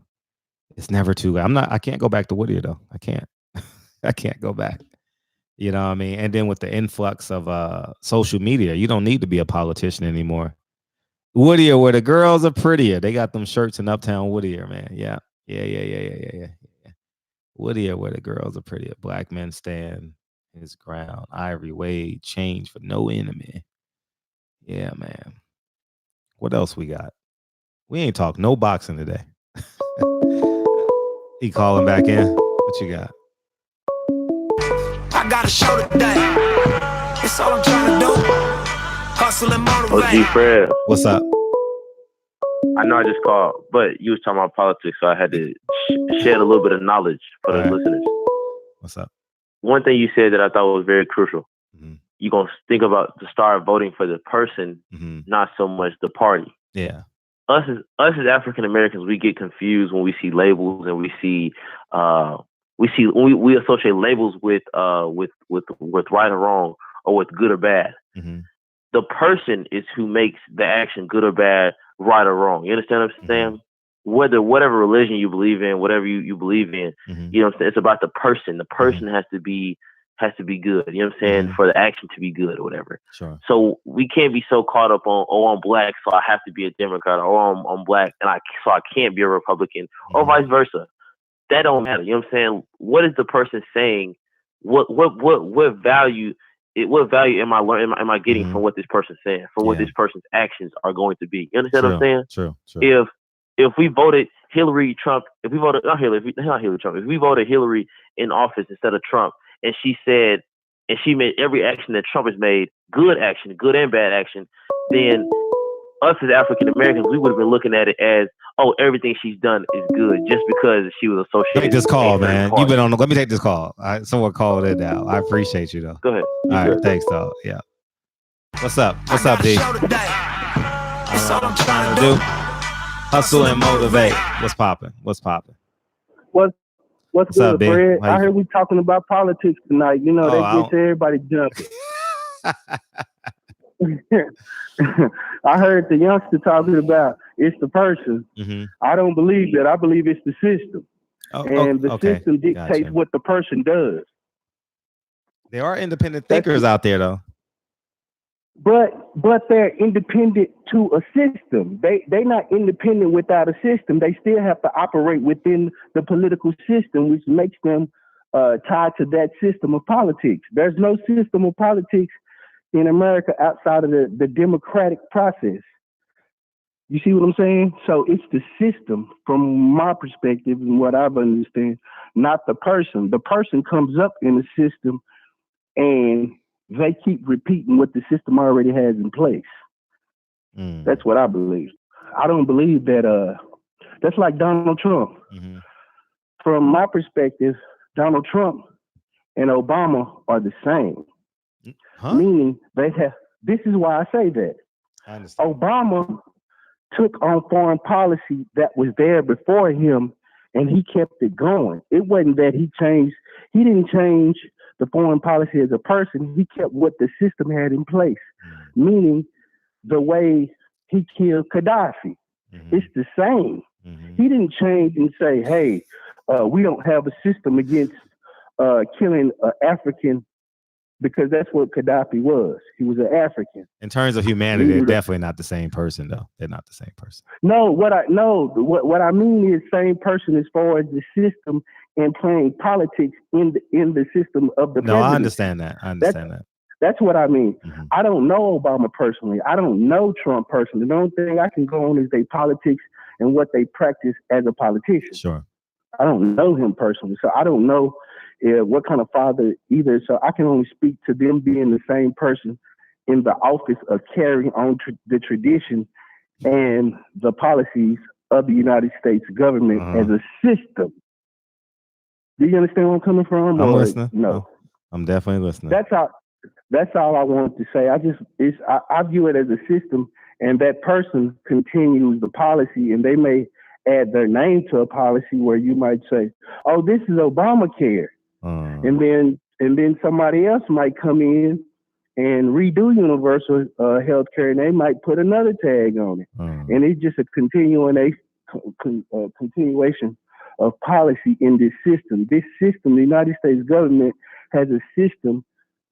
It's never too late. I can't go back to Whittier though. I can't. I can't go back. You know what I mean? And then with the influx of social media, you don't need to be a politician anymore. Whittier, where the girls are prettier. They got them shirts in Uptown Whittier, man. Yeah. Whittier, where the girls are prettier. Black men stand his ground. Ivory Wade, change for no enemy. Yeah, man. What else we got? We ain't talk no boxing today. He calling back in. What you got? I got a show today. It's all I'm trying to do. Hustle and motivate. Oh, G Fred. What's up? I know I just called, but you was talking about politics, so I had to shed a little bit of knowledge for the listeners. What's up? One thing you said that I thought was very crucial. Mm-hmm. You're going to think about to start voting for the person, not so much the party. Yeah. Us as African Americans, we get confused when we see labels and we associate labels with right or wrong or with good or bad. Mm-hmm. The person is who makes the action good or bad, right or wrong. You understand what I'm saying? Whatever religion you believe in, whatever you believe in, you know what I'm saying? It's about the person. The person has to be good. You know what I'm saying? For the action to be good or whatever. Sure. So we can't be so caught up on, I'm black, so I have to be a Democrat, or I'm black and I can't be a Republican, or vice versa. That don't matter. You know what I'm saying? What is the person saying? What value what value am I learning? Am I getting from what this person's saying? From what this person's actions are going to be? You understand what I'm saying? True. If we voted Hillary Trump, if we voted not Hillary Trump, if we voted Hillary in office instead of Trump, and she said, and she made every action that Trump has made, good action, good and bad action, then us as African Americans, we would have been looking at it as, oh, everything she's done is good just because she was associated. Take this call, man. You've been on. Let me take this call. Someone called in now. I appreciate you though. Go ahead. All right, thanks, dog. Yeah. What's up? What's up, D? That's all I'm trying to do. Hustle and motivate. What's popping? What's good, up, D? Fred? I heard we talking about politics tonight. You know, that gets everybody jumping. I heard the youngster talking about it's the person. I don't believe that. I believe it's the system. The system dictates what the person does. There are independent thinkers out there, though. But they're independent to a system. They're not independent without a system. They still have to operate within the political system, which makes them tied to that system of politics. There's no system of politics in America outside of the democratic process. You see what I'm saying? So it's the system from my perspective and what I understand, not the person. The person comes up in the system and they keep repeating what the system already has in place. That's what I believe. I don't believe that that's like Donald Trump. From my perspective, Donald Trump and Obama are the same. Meaning they have, this is why I say that. Obama took on foreign policy that was there before him and he kept it going. It wasn't that he didn't change the foreign policy as a person. He kept what the system had in place, meaning the way he killed Gaddafi. It's the same. He didn't change and say, hey, we don't have a system against killing an African, because that's what Gaddafi was. He was an African. In terms of humanity, they're definitely not the same person, though. They're not the same person. No, what I mean is same person as far as the system and playing politics in the system of the presidency. I understand that. That's what I mean. I don't know Obama personally. I don't know Trump personally. The only thing I can go on is their politics and what they practice as a politician. Sure. I don't know him personally, so I don't know what kind of father either. So I can only speak to them being the same person in the office of carrying on the tradition and the policies of the United States government as a system. Do you understand where I'm coming from? I'm listening. No, I'm definitely listening. That's all I wanted to say. I view it as a system, and that person continues the policy, and they may add their name to a policy where you might say, "Oh, this is Obamacare," and then somebody else might come in and redo universal health care, and they might put another tag on it, and it's just a continuation of policy in this system. This system, the United States government has a system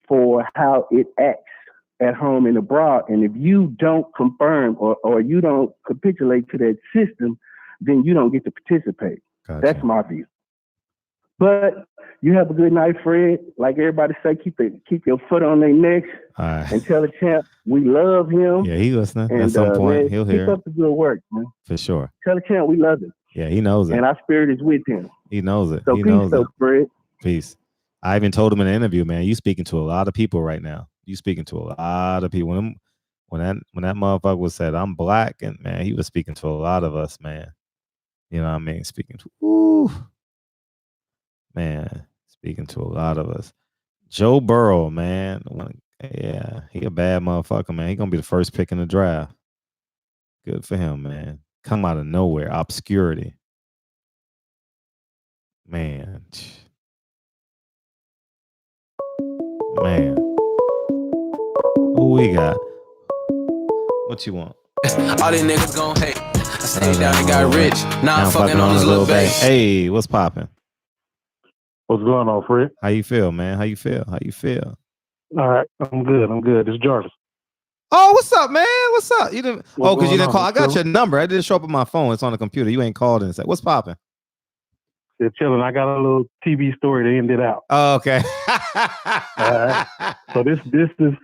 for how it acts at home and abroad. And if you don't confirm or you don't capitulate to that system, then you don't get to participate. Gotcha. That's my view. But you have a good night, Fred. Like everybody say, keep your foot on their necks and tell the champ we love him. Yeah, he listening. And, at some point, man, he'll hear. Keep up the good work, man. For sure. Tell the champ we love him. Yeah, he knows it. And our spirit is with him. He knows it. So he peace, knows it. Fred. Peace. I even told him in an interview, man, you speaking to a lot of people right now. You speaking to a lot of people. When that motherfucker was said, I'm black, and man, he was speaking to a lot of us, man. You know what I mean? Speaking to a lot of us. Joe Burrow, man. Yeah, he a bad motherfucker, man. He gonna be the first pick in the draft. Good for him, man. Come out of nowhere, obscurity. Man. Who we got? What you want? All these niggas gon' hate. I stayed down and got rich. Now I'm fucking on this little bass. Hey, what's popping? What's going on, Fred? How you feel, man? How you feel? All right, I'm good. This is Jarvis. Oh, what's up, man? What's up? You didn't? Because you didn't call. I got What's your number. I didn't show up on my phone. It's on the computer. You ain't called and said, "What's popping?" Just chilling. I got a little TV story to end it out. Oh, okay. So this is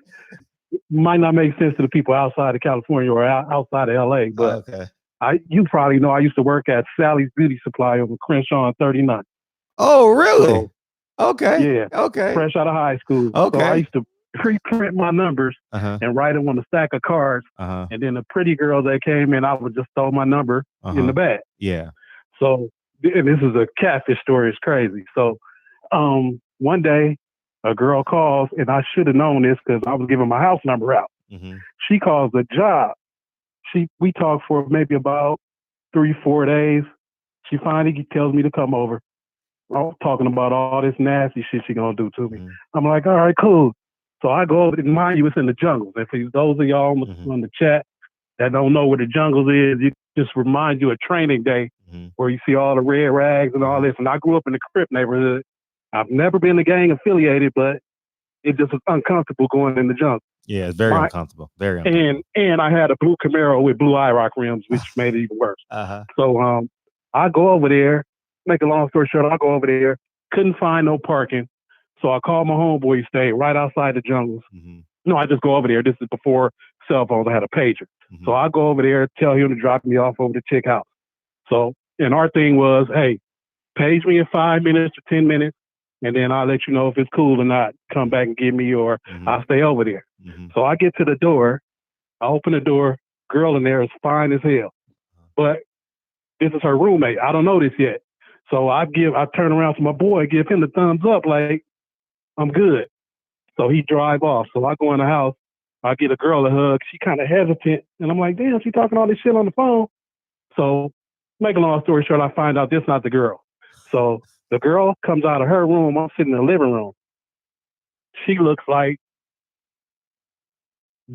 might not make sense to the people outside of California or outside of LA, but okay. You probably know I used to work at Sally's Beauty Supply over Crenshaw and 39. Oh, really? So, okay. Yeah. Okay. Fresh out of high school. Okay. So I used to pre-print my numbers and write them on a stack of cards. And then the pretty girl that came in, I would just throw my number in the bag. Yeah. So and this is a catfish story. It's crazy. So one day a girl calls, and I should have known this because I was giving my house number out. She calls the job. We talked for maybe about 3-4 days. She finally tells me to come over. I'm talking about all this nasty shit she gonna do to me. I'm like, all right, cool. So I go over, and mind you, it's in the jungle. And for those of y'all on the chat that don't know where the jungle is, you just remind you of Training Day, where you see all the red rags and all this. And I grew up in the Crip neighborhood. I've never been a gang affiliated, but it just was uncomfortable going in the jungle. Yeah, it's very uncomfortable. Very uncomfortable. And I had a blue Camaro with blue IROC rims, which made it even worse. So I go over there. Make a long story short, I go over there. Couldn't find no parking, so I called my homeboy. He stayed right outside the jungles. No, I just go over there. This is before cell phones. I had a pager, so I go over there, tell him to drop me off over the chick house. So, and our thing was, hey, page me in 5 minutes or 10 minutes, and then I'll let you know if it's cool or not. Come back and get me, or I'll stay over there. So I get to the door. I open the door. Girl in there is fine as hell, but this is her roommate. I don't know this yet. So I turn around to my boy, give him the thumbs up, like, I'm good. So he drive off. So I go in the house. I get a girl a hug. She kind of hesitant. And I'm like, damn, she talking all this shit on the phone. So make a long story short, I find out this not the girl. So the girl comes out of her room. I'm sitting in the living room. She looks like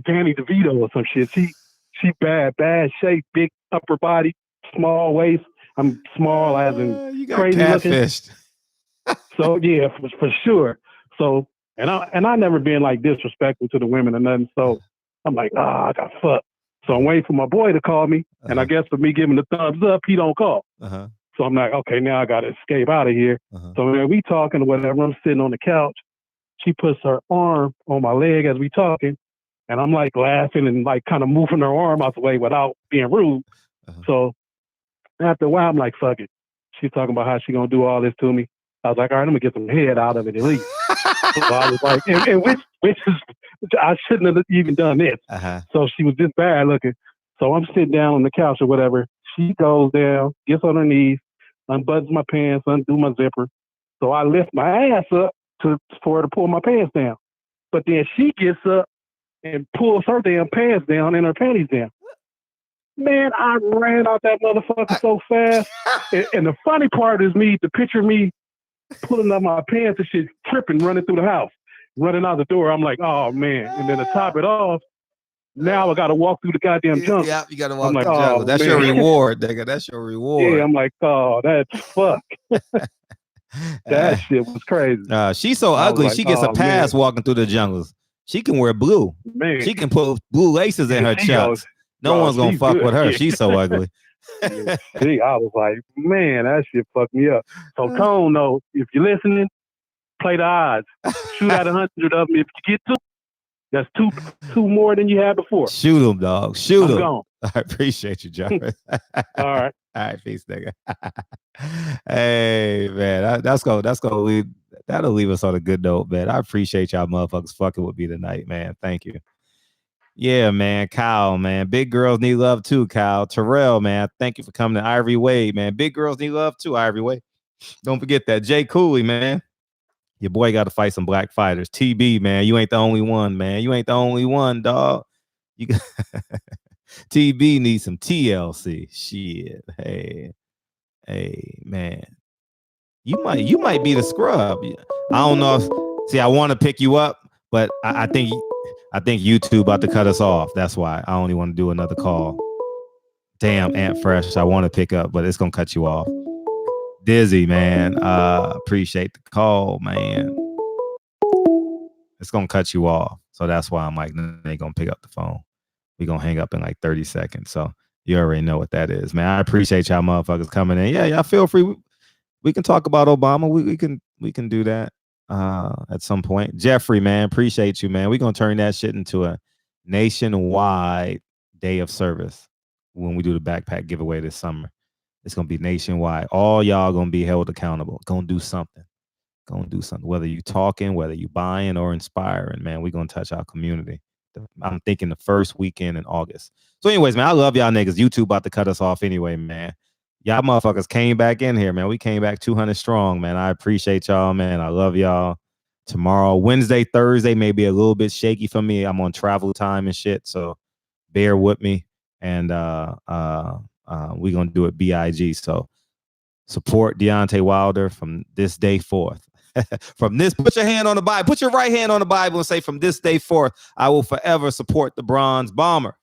Danny DeVito or some shit. She bad shape, big upper body, small waist. I'm small as in you got crazy catfished. looking. So yeah, for sure. So and I never been like disrespectful to the women or nothing. So I'm like, I got fucked. So I'm waiting for my boy to call me, and I guess for me giving the thumbs up, he don't call. So I'm like, okay, now I gotta escape out of here. So man, we talking or whatever. I'm sitting on the couch. She puts her arm on my leg as we talking, and I'm like laughing and like kind of moving her arm out the way without being rude. So after a while, I'm like, fuck it. She's talking about how she gonna do all this to me. I was like, all right, I'm gonna get some head out of it at least. So I was like, and which is, I shouldn't have even done this. So she was just bad looking. So I'm sitting down on the couch or whatever. She goes down, gets on her knees, unbuttons my pants, undo my zipper. So I lift my ass up for her to pull my pants down. But then she gets up and pulls her damn pants down and her panties down. Man, I ran out that motherfucker so fast. And the funny part is to picture me pulling up my pants and shit, tripping, running through the house, running out the door. I'm like, oh, man. And then to top it off, now I got to walk through the goddamn jungle. Yeah, you got to walk through the jungle. That's your reward, nigga. That's your reward. Yeah, I'm like, oh, that's fuck. That shit was crazy. She's so ugly. Like, she gets a pass walking through the jungles. She can wear blue. Man. She can put blue laces in her chucks. No one's gonna fuck with her. She's so ugly. See, I was like, man, that shit fucked me up. So Cone, though, if you're listening, play the odds. Shoot at 100 of them. If you get two, that's two more than you had before. Shoot them, dog. Shoot them. Gone. I appreciate you, Jarvis. All right. All right, peace, nigga. Hey, man, that'll leave us on a good note, man. I appreciate y'all motherfuckers fucking with me tonight, man. Thank you. Yeah, man. Kyle, man. Big girls need love too, Kyle. Terrell, man. Thank you for coming to Ivory Wade, man. Big girls need love too, Ivory Wade. Don't forget that. Jay Cooley, man. Your boy got to fight some black fighters. TB, man. You ain't the only one, man. You ain't the only one, dog. You got TB needs some TLC. Shit. Hey, man. You might be the scrub. I don't know if I want to pick you up, but I think YouTube about to cut us off. That's why I only want to do another call. Damn, Ant Fresh. I want to pick up, but it's gonna cut you off. Dizzy, man. Appreciate the call, man. It's gonna cut you off. So that's why I'm like, they ain't gonna pick up the phone. We're gonna hang up in like 30 seconds. So you already know what that is, man. I appreciate y'all motherfuckers coming in. Yeah, y'all feel free. we can talk about Obama. We can do that at some point. Jeffrey, man, appreciate you, man. We're gonna turn that shit into a nationwide day of service when we do the backpack giveaway this summer. It's gonna be nationwide. All y'all gonna be held accountable. Gonna do something. Gonna do something. Whether you talking, whether you buying or inspiring, man, we're gonna touch our community. I'm thinking the first weekend in August. So, anyways, man, I love y'all niggas. YouTube about to cut us off anyway, man. Y'all motherfuckers came back in here, man. We came back 200 strong, man. I appreciate y'all, man. I love y'all. Tomorrow, Wednesday, Thursday may be a little bit shaky for me. I'm on travel time and shit, so bear with me. And we're gonna do it BIG. So support Deontay Wilder from this day forth. From this, put your hand on the Bible, put your right hand on the Bible and say, from this day forth, I will forever support the Bronze Bomber.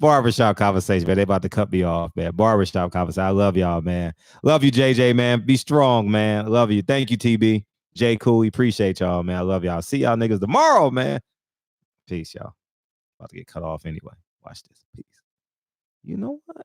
Barbershop conversation, man. They about to cut me off, man. Barbershop conversation. I love y'all, man. Love you, JJ, man. Be strong, man. Love you. Thank you, TB. J Cool, we appreciate y'all, man. I love y'all. See y'all niggas tomorrow, man. Peace, y'all. About to get cut off anyway. Watch this. Peace. You know what?